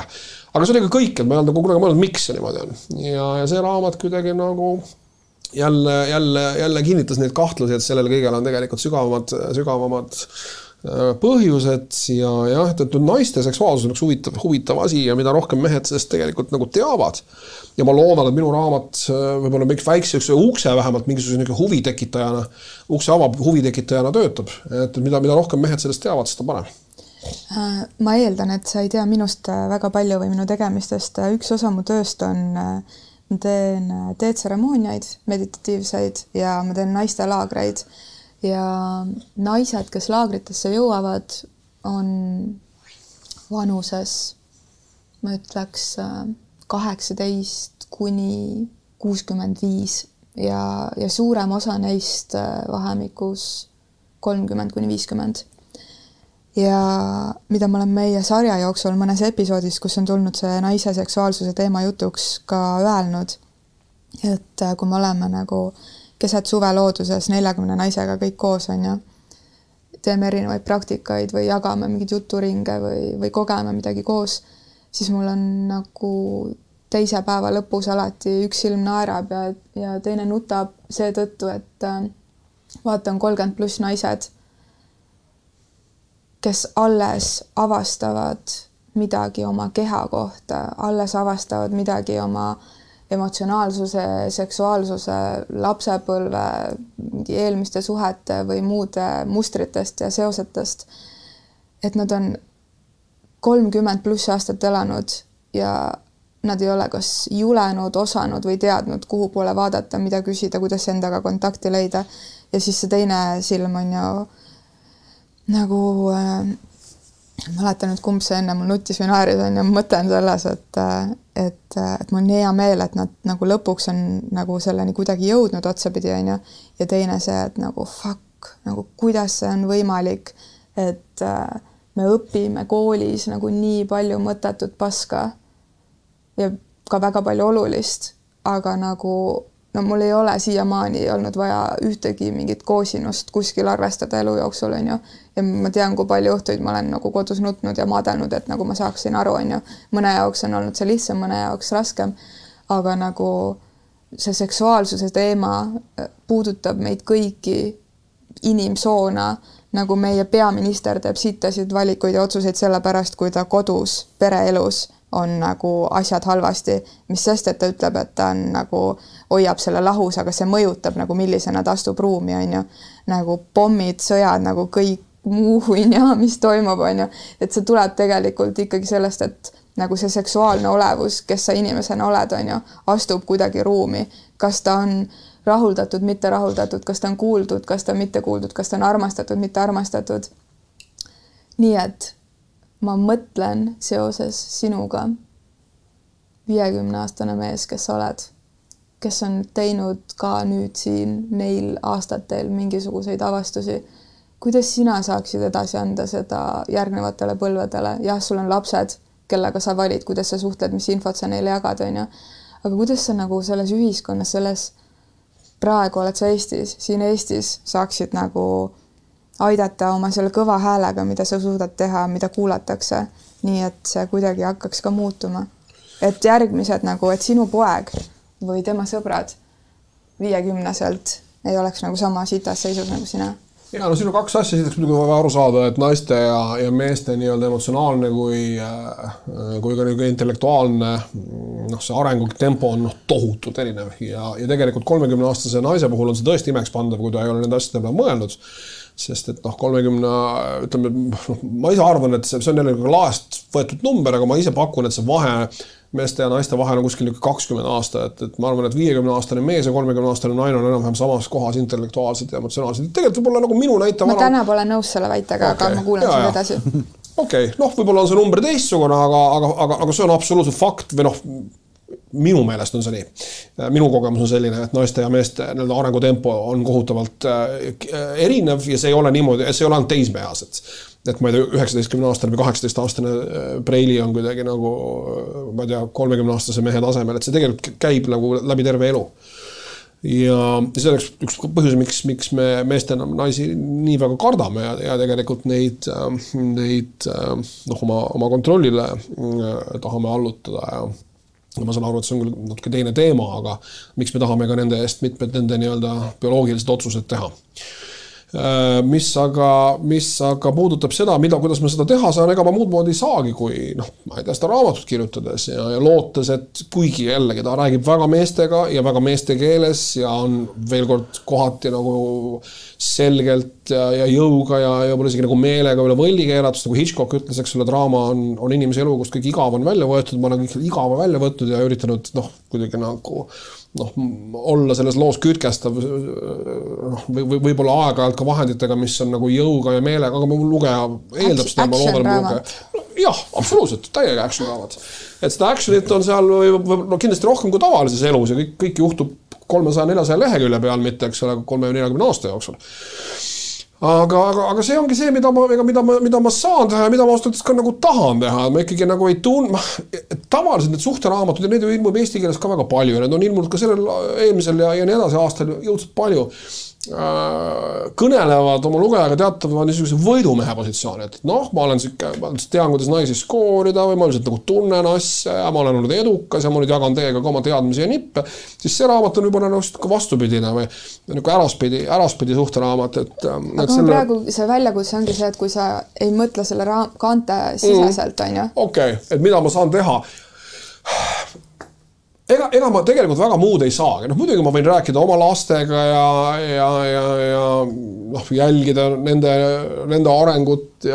Aga see oli ka kõik, et ma ei olnud kunagi mõelnud, miks see niimoodi on. Ja see raamat kuidagi nagu jälle kinnitas neid kahtlusi, et sellel kõigel on tegelikult sügavamad põhjused ja jah, et naiste seksuaalsus on üks huvitav asi ja mida rohkem mehed sellest tegelikult nagu teavad. Ja ma loodan, et minu raamat võib-olla mingi väikse ukse vähemalt mingisuguse huvitekitajana, ukse avab huvitekitajana töötab. Et mida rohkem mehed sellest teavad, seda parem. Ma eeldan, et sa ei tea minust väga palju või minu tegemistest. Üks osa mu tööst on, ma teen teetseremooniaid, meditatiivseid ja ma teen naiste laagreid. Ja naised, kes laagritesse jõuavad, on vanuses, ma ütleks, 18 kuni 65 ja suurem osa neist vahemikus 30 kuni 50. Ja mida ma olen meie sarja jooksul mõnes episoodis, kus on tulnud see naise seksuaalsuse teema jutuks ka öelnud, et kui me oleme nagu keset suve looduses 40 naisega kõik koos on ja teeme erinevaid praktikaid või jagame mingid juturinge või kogeme midagi koos, siis mul on nagu teise päeva lõpus alati üks silm naerab ja teine nutab seetõttu, et vaatan 30+ naised, kes alles avastavad midagi oma keha kohta, alles avastavad midagi oma emotsionaalsuse, seksuaalsuse, lapsepõlve, eelmiste suhete või muude mustritest ja seosetest. Et nad on 30+ aastat elanud ja nad ei ole kas julenud, osanud või teadnud, kuhu poole vaadata, mida küsida, kuidas endaga kontakti leida. Ja siis see teine silm on ju nagu mäletan nüüd, kumb see enne mul nutis või naeris on ja mõtlen selles, et mul on hea meel, et nad nagu lõpuks on nagu selleni kuidagi jõudnud otsapidi on ja teine see, et nagu fuck, nagu kuidas see on võimalik, et me õpime koolis nagu nii palju mõttetut paska ja ka väga palju olulist, aga nagu mul ei ole siiamaani olnud vaja ühtegi mingit koosinust kuskil arvestada elu jooksul on ju. Ja ma tean, kui palju õhtuid ma olen nagu kodus nutnud ja maadelnud, et nagu ma saaksin aru on ju. Mõne jaoks on olnud see lihtsam, mõne jaoks raskem, aga nagu see seksuaalsuse teema puudutab meid kõiki inimsoona, nagu meie peaminister teeb sittasid valikuid ja otsuseid selle pärast, kui ta kodus pereelus on nagu asjad halvasti, mis sest, et ta ütleb, et ta on nagu hoiab selle lahus, aga see mõjutab nagu millisena ta astub ruumi, on ju. Nagu pommid, sõjad, nagu kõik muu mis toimub, on ju. Et see tuleb tegelikult ikkagi sellest, et nagu see seksuaalne olevus, kes sa inimesena oled, on ju, astub kuidagi ruumi. Kas ta on rahuldatud, mitte rahuldatud, kas ta on kuuldud, kas ta on mitte kuuldud, kas ta on armastatud, mitte armastatud. Nii et ma mõtlen seoses sinuga 50-aastane mees, kes sa oled, kes on teinud ka nüüd siin neil aastatel mingisuguseid avastusi. Kuidas sina saaksid edasi anda seda järgnevatele põlvedele? Jah, sul on lapsed, kellega sa valid, kuidas sa suhtled, mis infot sa neile jagad, on ju. Aga kuidas sa nagu selles ühiskonnas, selles praegu oled sa Eestis, siin Eestis saaksid nagu aidata oma selle kõva häälega, mida sa suudad teha, mida kuulatakse, nii et see kuidagi hakkaks ka muutuma. Et järgmised nagu, et sinu poeg või tema sõbrad 50-selt ei oleks nagu sama sitas seisus nagu sina. Ja no siin on kaks asja, siitaks muidugi vaja aru saada, et naiste ja meeste nii-öelda emotsionaalne kui ka nii intellektuaalne see arengutempo on tohutult erinev ja tegelikult 30-aastase naise puhul on see tõesti imeks pandav, kui ta ei ole nende asjade peale mõelnud, sest et 30, ütleme, ma ise arvan, et see on jälle laest võetud number, aga ma ise pakun, et see vahe meeste ja naiste vahel on kuskil 20 aasta, et ma arvan, et 50-aastane mees ja 30-aastane naine on enam-vähem samas kohas intellektuaalselt ja emotsionaalselt. Tegelikult võib-olla nagu minu näite ma täna pole nõus selle väitega, aga ma kuulen seda edasi. Okei, võib-olla on see number teistsugune, aga see on absoluutselt fakt või minu meelest on see nii. Minu kogemus on selline, et naiste ja meeste arengutempo on kohutavalt erinev ja see ei ole niimoodi, see ei ole ainult teismeeased. Et ma ei tea, 19-aastane või 18-aastane preili on kuidagi nagu, ma ei tea, 30-aastase mehe tasemel, et see tegelikult käib nagu läbi terve elu. Ja see oleks üks põhjus, miks me meestena naisi nii väga kardame ja tegelikult neid oma kontrollile tahame allutada ja ma saan aru, et see on küll natuke teine teema, aga miks me tahame ka nende eest mitmed nende nii-öelda bioloogilised otsused teha. Mis aga puudutab seda, kuidas me seda teha saan, ega ma muud moodi ei saagi, kui ma ei tea seda raamatut kirjutades ja lootes, et kuigi jällegi ta räägib väga meestega ja väga meeste keeles ja on veel kord kohati nagu selgelt ja jõuga ja võib-olla isegi nagu meelega üle võlli keeratus, nagu Hitchcock ütles, eks ole, draama on inimese elu, kust kõik igav on välja võetud, ma olen kõik igava välja võtnud ja üritanud kuidagi nagu olla selles loos kütkestav võib-olla aeg-ajalt ka vahenditega, mis on nagu jõuga ja meelega, aga mul lugeja eeldab seda, ma loodan lugeja. Jah, absoluutselt, täiega action raamat. Et seda actionit on seal kindlasti rohkem kui tavalises elus ja kõik juhtub 300-400 lehekülje peal, mitte eks ole 30-40 aasta jooksul. Aga see ongi see, mida ma saan teha ja mida ma ausalt ka nagu tahan teha. Ma ikkagi nagu ei tavaliselt need suhteraamatud ja need ilmub eesti keeles ka väga palju ja need on ilmunud ka sellel eelmisel ja nii edasi aastal jõudselt palju. Kõnelevad oma lugejaga teatava niisuguse võidumehe positsiooni, et ma olen tean, kuidas naisi skoorida või ma lihtsalt nagu tunnen asja ja ma olen olnud edukas ja ma nüüd jagan teiega ka oma teadmisi ja nippe, siis see raamat on võib-olla vastupidine või äraspidi suhteraamat. Aga praegu see väljakutse ongi see, et kui sa ei mõtle selle kaante siseselt, on ju? Okei, et mida ma saan teha? Ega ma tegelikult väga muud ei saagi. Muidugi ma võin rääkida oma lastega ja jälgida nende arengut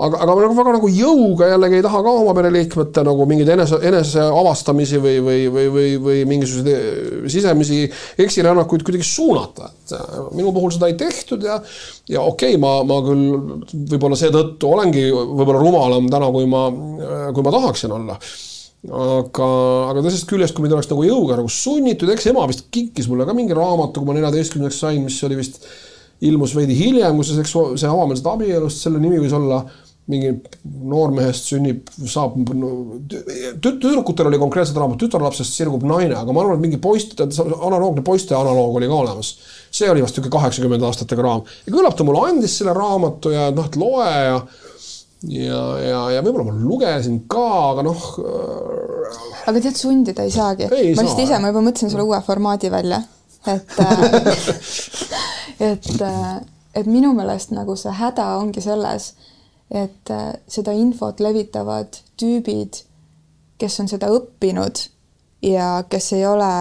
aga ma väga nagu jõuga jällegi ei taha ka oma pereliikmete nagu mingeid enese avastamisi või mingisuguseid sisemisi eksirännakuid kuidagi suunata. Minu puhul seda ei tehtud ja okei, ma küll võib-olla seetõttu olengi võib-olla rumalam täna, kui ma tahaksin olla. Aga teisest küljest, kui mind oleks nagu jõuga nagu sunnitud, eks ema vist kinkis mulle ka mingi raamatu, kui ma 14-ks sain, mis oli vist ilmus veidi hiljem, kus see avameelsed abielust, selle nimi võis olla mingi noormehest saab, tüdrukutel oli konkreetselt raamat, tütarlapsest sirgub naine, aga ma arvan, et mingi analoogne poiste analoog oli ka olemas. See oli vast 80 aastatega raam. Ja küllap ta mulle andis selle raamatu ja loe ja võib-olla ma lugesin ka, aga Aga tead, sundida ei saagi. Ma just ise, ma juba mõtlesin selle uue formaadi välja, et minu meelest nagu see häda ongi selles, et seda infot levitavad tüübid kes on seda õppinud ja kes ei ole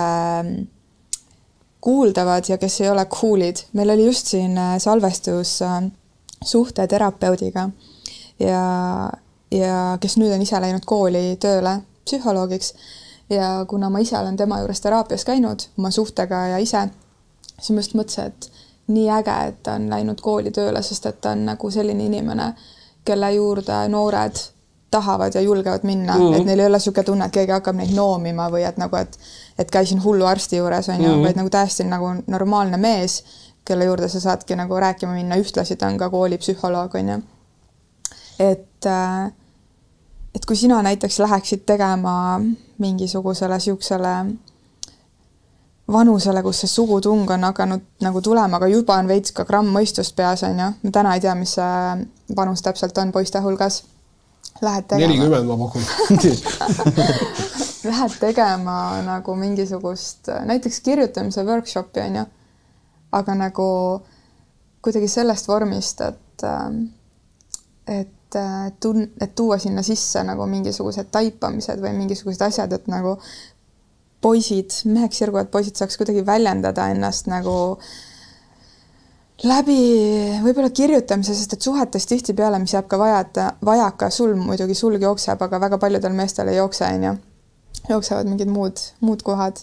kuuldavad ja kes ei ole cool'id. Meil oli just siin salvestus suhteterapeudiga ja kes nüüd on ise läinud kooli tööle psühholoogiks ja kuna ma ise olen tema juures teraapias käinud oma suhtega ja ise, siis ma just mõtlesin, et nii äge, et ta on läinud kooli tööle, sest et ta on nagu selline inimene, kelle juurde noored tahavad ja julgevad minna, et neil ei ole siuke tunne, et keegi hakkab neid noomima või et nagu, et käisin hullu arsti juures, on ju, vaid nagu täiesti nagu normaalne mees, kelle juurde sa saadki nagu rääkima minna, ühtlasi ta on ka koolipsühholoog, on ju. Et kui sina näiteks läheksid tegema mingisugusele siuksele vanusele, kus see sugutung on hakanud nagu tulema, aga juba on veits ka gramm mõistust peas, on ju. Ma täna ei tea, mis see vanus täpselt on poiste hulgas. Lähed tegema. 40 ma pakun. Lähed tegema nagu mingisugust, näiteks kirjutamise workshopi, on ju. Aga nagu kuidagi sellest vormist, et tuua sinna sisse nagu mingisugused taipamised või mingisugused asjad, et nagu poisid, meheks sirguvad poisid saaks kuidagi väljendada ennast nagu läbi võib-olla kirjutamise, sest et suhetes tihti peale, mis jääb ka vajaka, sul muidugi sulg jookseb, aga väga paljudel meestel ei jookse, on ju. Jooksevad mingid muud kohad.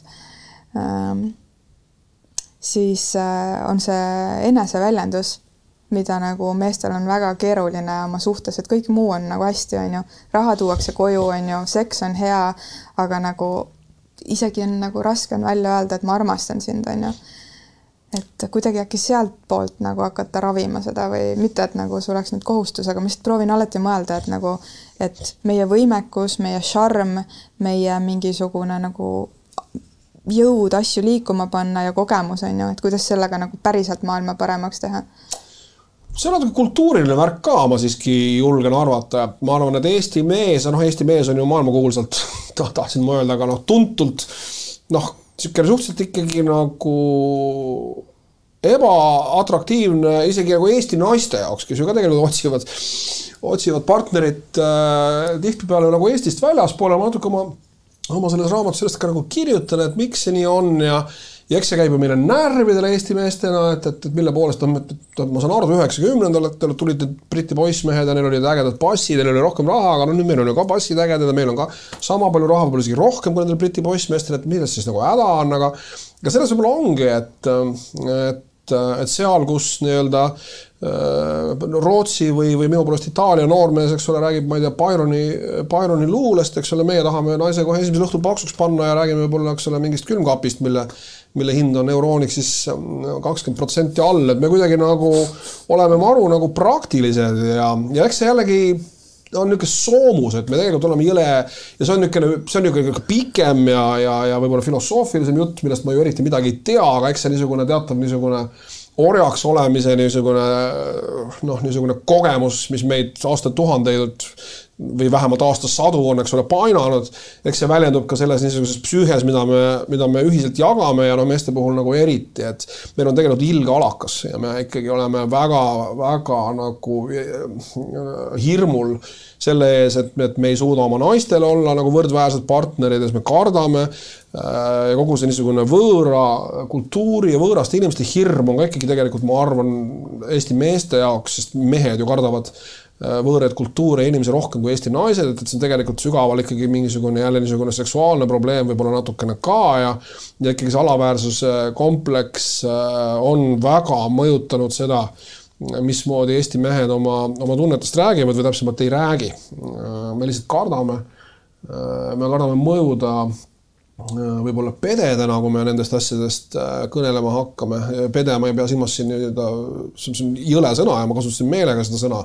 Siis on see eneseväljendus, mida nagu meestel on väga keeruline oma suhtes, et kõik muu on nagu hästi, on ju. Raha tuuakse koju, on ju, seks on hea, aga nagu isegi on nagu raske on välja öelda, et ma armastan sind, on ju. Et kuidagi äkki sealt poolt nagu hakata ravima seda või mitte, et nagu sul oleks nüüd kohustus, aga ma just proovin alati mõelda, et nagu, et meie võimekus, meie šarm, meie mingisugune nagu jõud asju liikuma panna ja kogemus, on ju, et kuidas sellega nagu päriselt maailma paremaks teha. See on natuke kultuuriline värk ka, ma siiski julgen arvata. Ma arvan, et Eesti mees on ju maailmakuulsalt, tahtsin ma öelda, aga tuntult, siukene suhteliselt ikkagi nagu ebaatraktiivne isegi nagu Eesti naiste jaoks, kes ju ka tegelikult otsivad partnerit tihtipeale nagu Eestist väljaspoole. Ma natuke oma selles raamatus sellest ka nagu kirjutan, et miks see nii on ja eks see käib ju meile närvidele Eesti meestena, et mille poolest ma saan aru 90-ndal tulid Briti poissmehed ja neil olid ägedad passid, neil oli rohkem raha, aga nüüd meil on ju ka passid ägedad ja meil on ka sama palju raha, võib-olla isegi rohkem kui nendel Briti poissmeestel, et millest siis nagu häda on, aga selles võib-olla ongi, et seal, kus nii-öelda Rootsi või minu poolest Itaalia noormees, eks ole, räägib, ma ei tea, Byroni luulest, eks ole, meie tahame naise kohe esimesel õhtul paksuks panna ja räägime võib-olla, eks ole, mingist külmkapist, mille hind on euroonik siis 20% all, et me kuidagi nagu oleme maru nagu praktilised ja eks see jällegi on niisugune soomus, et me tegelikult oleme jõle ja see on niisugune pikem ja võib-olla filosoofilisem jutt, millest ma ju eriti midagi ei tea, aga eks see niisugune teatav niisugune orjaks olemise niisugune kogemus, mis meid aastatuhandeid või vähemalt aastasadu on, eks ole, painanud. Eks see väljendub ka selles niisuguses psüühes, mida me ühiselt jagame ja meeste puhul nagu eriti, et meil on tegelikult ilge alakas ja me ikkagi oleme väga, väga nagu hirmul selle ees, et me ei suuda oma naistele olla nagu võrdväärsed partnerid, me kardame ja kogu see niisugune võõra kultuuri ja võõraste inimeste hirm on ka ikkagi tegelikult, ma arvan, Eesti meeste jaoks, sest mehed ju kardavad võõraid kultuure ja inimesi rohkem kui Eesti naised, et see on tegelikult sügaval ikkagi mingisugune jälle niisugune seksuaalne probleem võib-olla natukene ka ja ikkagi see alaväärsuse kompleks on väga mõjutanud seda, mismoodi Eesti mehed oma tunnetest räägivad või täpsemalt ei räägi. Me lihtsalt kardame mõjuda võib-olla pededena, kui me nendest asjadest kõnelema hakkame. Pede ma ei pea silmas siin, see on jõle sõna ja ma kasutasin meelega seda sõna,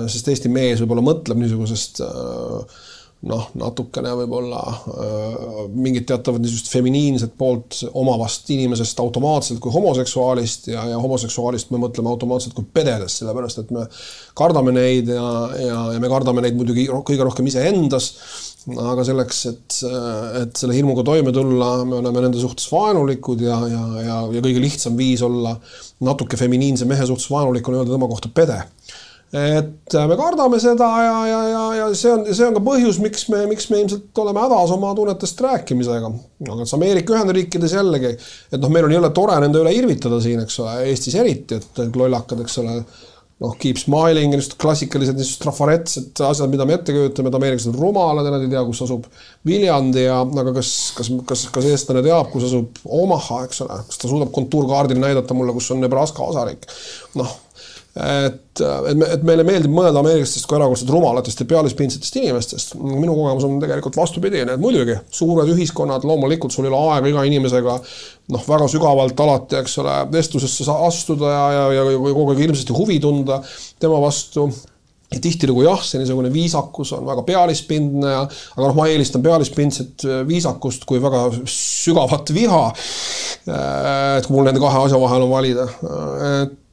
sest Eesti mees võib-olla mõtleb niisugusest natukene võib-olla mingid teatavad niisugust feminiinset poolt omavast inimesest automaatselt kui homoseksuaalist ja homoseksuaalist me mõtleme automaatselt kui pededest, sellepärast et me kardame neid ja me kardame neid muidugi kõige rohkem ise endas, aga selleks, et selle hirmuga toime tulla, me oleme nende suhtes vaenulikud ja kõige lihtsam viis olla natuke feminiinse mehe suhtes vaenulik on öelda tema kohta pede. et me kardame seda ja see on ka põhjus, miks me ilmselt oleme hädas oma tunnetest rääkimisega. Aga Ameerika Ühendriikides jällegi, et meil on jälle tore nende üle irvitada siin, eks ole, Eestis eriti, et lollakad, eks ole, keep smiling ja klassikalised trafaretsed asjad, mida me ette kujutame, et ameeriklased on rumalad ja nad ei tea, kus asub Viljandi aga kas eestlane teab, kus asub Omaha, eks ole, kas ta suudab kontuurkaardil näidata mulle, kus on Nebraska osariik. Et meile meeldib mõelda ameeriklastest kui erakordselt rumalatest ja pealispindsetest inimestest. Minu kogemus on tegelikult vastupidine, et muidugi suured ühiskonnad, loomulikult sul ei ole aega iga inimesega väga sügavalt alati, eks ole, vestlusesse astuda ja kogu aeg ilmselt huvi tunda tema vastu. Ja tihtilugu jah, see niisugune viisakus on väga pealispindne, aga ma eelistan pealispindset viisakust kui väga sügavat viha, et kui mul nende kahe asja vahel on valida.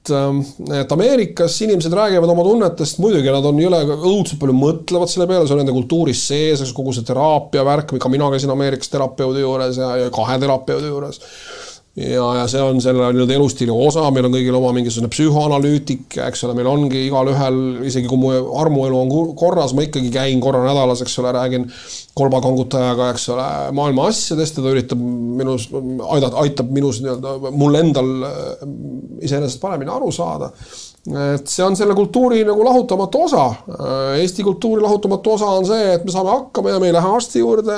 Et Ameerikas inimesed räägivad oma tunnetest, muidugi nad on jõle õudselt palju mõtlevad selle peale, see on nende kultuuris sees, kogu see teraapia värk, või ka mina käisin Ameerikas terapeudi juures ja 2 terapeudi juures. Ja see on selle elustiili osa, meil on kõigil oma mingisugune psühhoanalüütik, eks ole, meil ongi igal ühel, isegi kui mu armuelu on korras, ma ikkagi käin korra nädalas, eks ole, räägin kolbakangutajaga, eks ole, maailma asjadest ja ta üritab aitab mul endal iseenesest paremini aru saada. Et see on selle kultuuri lahutamatu osa. Eesti kultuuri lahutamatu osa on see, et me saame hakkama ja me ei lähe arsti juurde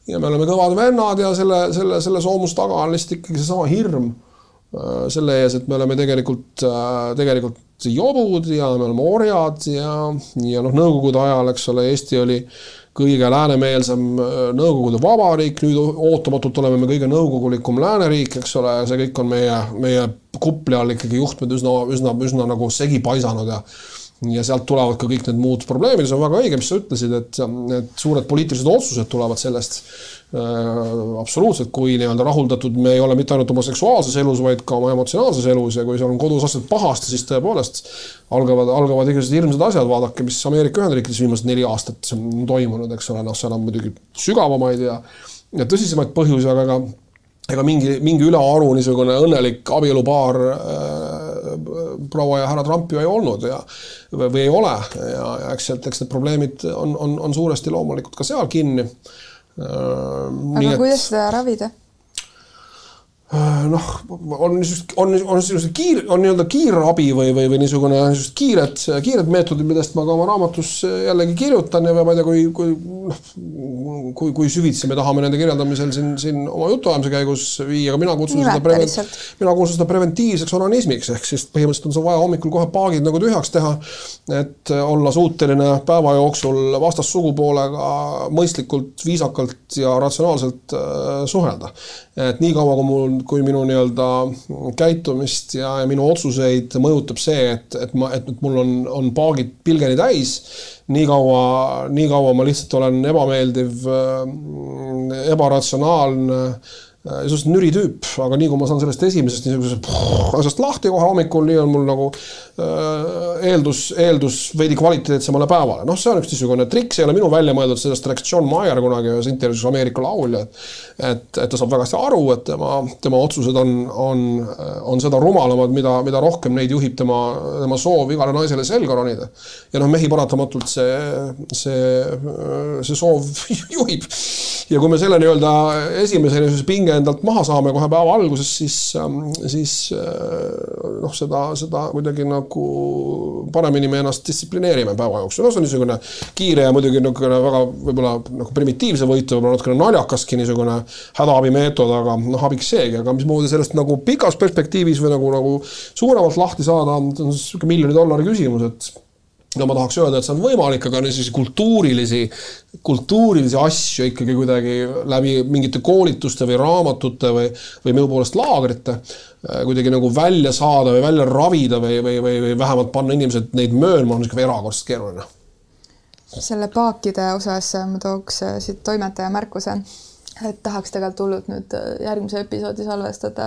ja me oleme kõvad vennad ja selle soomus taga on lihtsalt ikkagi see sama hirm selle ees, et me oleme tegelikult jobud ja me oleme orjad ja nõukogude ajal, eks ole, Eesti oli kõige läänemeelsem nõukogude vabariik, nüüd ootamatult oleme me kõige nõukogulikum lääneriik, eks ole, see kõik on meie kupli all ikkagi juhtmed üsna nagu segi paisanud ja sealt tulevad ka kõik need muud probleemid, see on väga õige, mis sa ütlesid, et suured poliitilised otsused tulevad sellest absoluutselt, kui rahuldatud me ei ole mitte ainult oma seksuaalses elus, vaid ka oma emotsionaalses elus ja kui seal on kodus asjad pahasti, siis tõepoolest algavad igased hirmsad asjad, vaadake, mis Ameerika Ühendriikides viimased 4 aastat on toimunud, eks ole, seal on muidugi sügavamaid ja tõsisemaid põhjusi, aga ega mingi ülearu niisugune õnnelik abielupaar proua ja härra Trump ju ei olnud või ei ole ja eks need probleemid on suuresti loomulikult ka seal kinni. Aga kuidas seda ravida? On kiirabi või niisugune kiired meetodid, millest ma ka oma raamatus jällegi kirjutan ja ma ei tea, kui süvitsi me tahame nende kirjeldamisel siin oma jutuajamise käigus viia, aga mina kutsun seda preventiivseks organismiks, ehk siis põhimõtteliselt on see vaja hommikul kohe paagid nagu tühjaks teha, et olla suuteline päeva jooksul vastassugupoolega mõistlikult, viisakalt ja ratsionaalselt suhelda. Et nii kaua, kui minu käitumist ja minu otsuseid mõjutab see, et mul on paagid pilgeni täis, nii kaua ma lihtsalt olen ebameeldiv, ebaratsionaalne, just nüritüüp, aga nii kui ma saan sellest esimesest asjast lahti kohe hommikul, nii on mul nagu eeldus veidi kvaliteetsemale päevale. See on üks niisugune trikk, see ei ole minu välja mõeldud, sellest rääks John Mayer kunagi ühes intervjuus Ameerika laulja, et ta saab väga hästi aru, et tema otsused on seda rumalamad, mida rohkem neid juhib tema soov igale naisele selga ronida. Ja mehi paratamatult see soov juhib. Ja kui me selle esimese pinge endalt maha saame kohe päeva alguses, siis seda kuidagi nagu paremini me ennast distsiplineerime päeva jooksul. See on niisugune kiire ja muidugi väga võib-olla primitiivse võitu, võib-olla natukene naljakaski niisugune hädaabimeetod, aga abiks seegi, aga mismoodi sellest nagu pikas perspektiivis või nagu suuremalt lahti saada, on $1 miljoni küsimus, et ma tahaks öelda, et see on võimalik, aga kultuurilisi asju ikkagi kuidagi läbi mingite koolituste või raamatute või minu poolest laagrite kuidagi nagu välja saada või välja ravida või vähemalt panna inimesed neid möönma on erakordselt keeruline. Selle paakide osas ma tooks siit toimetaja märkuse, et tahaks tegelikult tulnud nüüd järgmise episoodi salvestada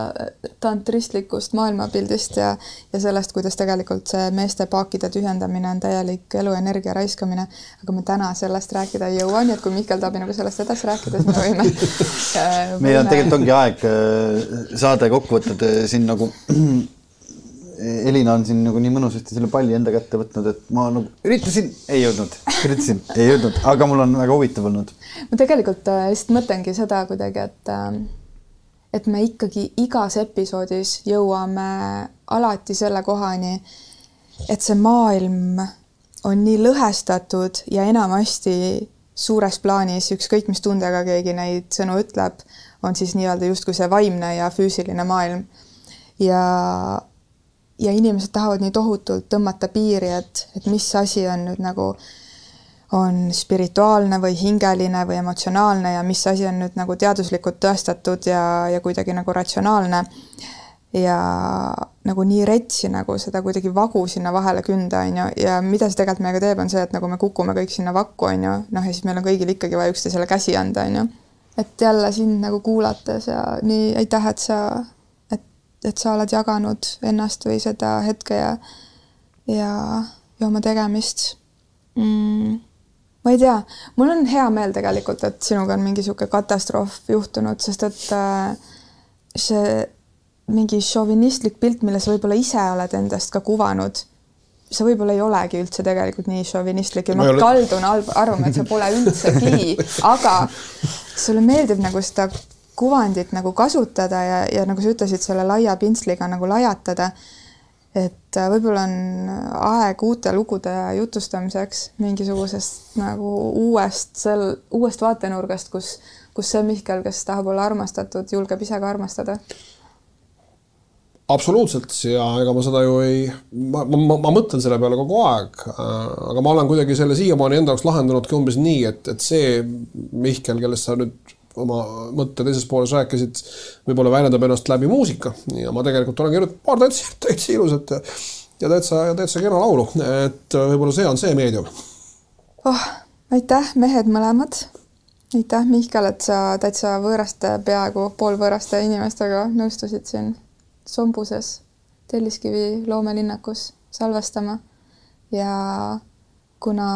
tantristlikust maailmapildist ja sellest, kuidas tegelikult see meeste paakide tühjendamine on täielik eluenergia raiskamine, aga me täna sellest rääkida ei jõua, nii et kui Mihkel tahab sellest edasi rääkida, siis me võime. Meil tegelikult ongi aeg saada kokkuvõtted siin nagu Elina on siin nagu nii mõnusasti selle palli enda kätte võtnud, et ma nagu üritasin, ei jõudnud, aga mul on väga huvitav olnud. Ma tegelikult just mõtlengi seda kuidagi, et me ikkagi igas episoodis jõuame alati selle kohani, et see maailm on nii lõhestatud ja enamasti suures plaanis, ükskõik mis tundega keegi neid sõnu ütleb, on siis nii-öelda justkui see vaimne ja füüsiline maailm. Ja inimesed tahavad nii tohutult tõmmata piiri, et mis asi on nüüd nagu on spirituaalne või hingeline või emotsionaalne ja mis asi on nüüd nagu teaduslikult tõestatud ja kuidagi nagu ratsionaalne. Ja nagu nii retsi nagu seda kuidagi vagu sinna vahele künda, ja mida see tegelikult meiega teeb, on see, et nagu me kukume kõik sinna vakku, ja siis meil on kõigil ikkagi vaja üksteisele käsi anda, Et jälle sind nagu kuulates ja nii aitäh, et sa oled jaganud ennast või seda hetke ja oma tegemist. Ma ei tea, mul on hea meel tegelikult, et sinuga on mingi siuke katastroof juhtunud, sest et see mingi šovinistlik pilt, mille sa võib-olla ise oled endast ka kuvanud, sa võib-olla ei olegi üldse tegelikult nii šovinistlik ja ma kaldun arvama, et sa pole üldsegi, aga sulle meeldib nagu seda kuvandit nagu kasutada ja nagu sa ütlesid, selle laia pintsliga nagu lajatada, et võib-olla on aeg uute lugude jutustamiseks mingisugusest nagu uuest vaatenurgast, kus see Mihkel, kes tahab olla armastatud, julgeb ise ka armastada. Absoluutselt ja ega ma seda ju ma mõtlen selle peale kogu aeg, aga ma olen kuidagi selle siiamaani enda jaoks lahendunudki umbes nii, et see Mihkel, kellest sa nüüd oma mõtte teises pooles rääkisid, võib-olla väljendab ennast läbi muusika ja ma tegelikult olen kirjutanud paar täitsa ilusat ja täitsa kena laulu, et võib-olla see on see meedium. Aitäh, mehed mõlemad. Aitäh, Mihkel, et sa täitsa võõraste, peaaegu poolvõõraste inimestega nõustusid siin Sombuses Telliskivi loomelinnakus salvestama ja kuna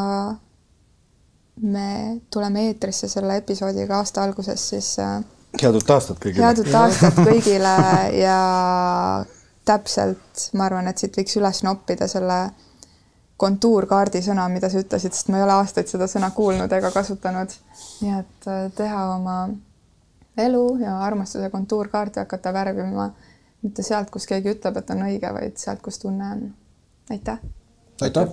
me tuleme eetrisse selle episoodiga aasta alguses, siis head uut aastat kõigile ja täpselt ma arvan, et siit võiks üles noppida selle kontuurkaardi sõna, mida sa ütlesid, sest ma ei ole aastaid seda sõna kuulnud ega kasutanud. Nii et teha oma elu ja armastuse kontuurkaarti hakata värvima mitte sealt, kus keegi ütleb, et on õige, vaid sealt, kus tunne on. Aitäh! Aitäh!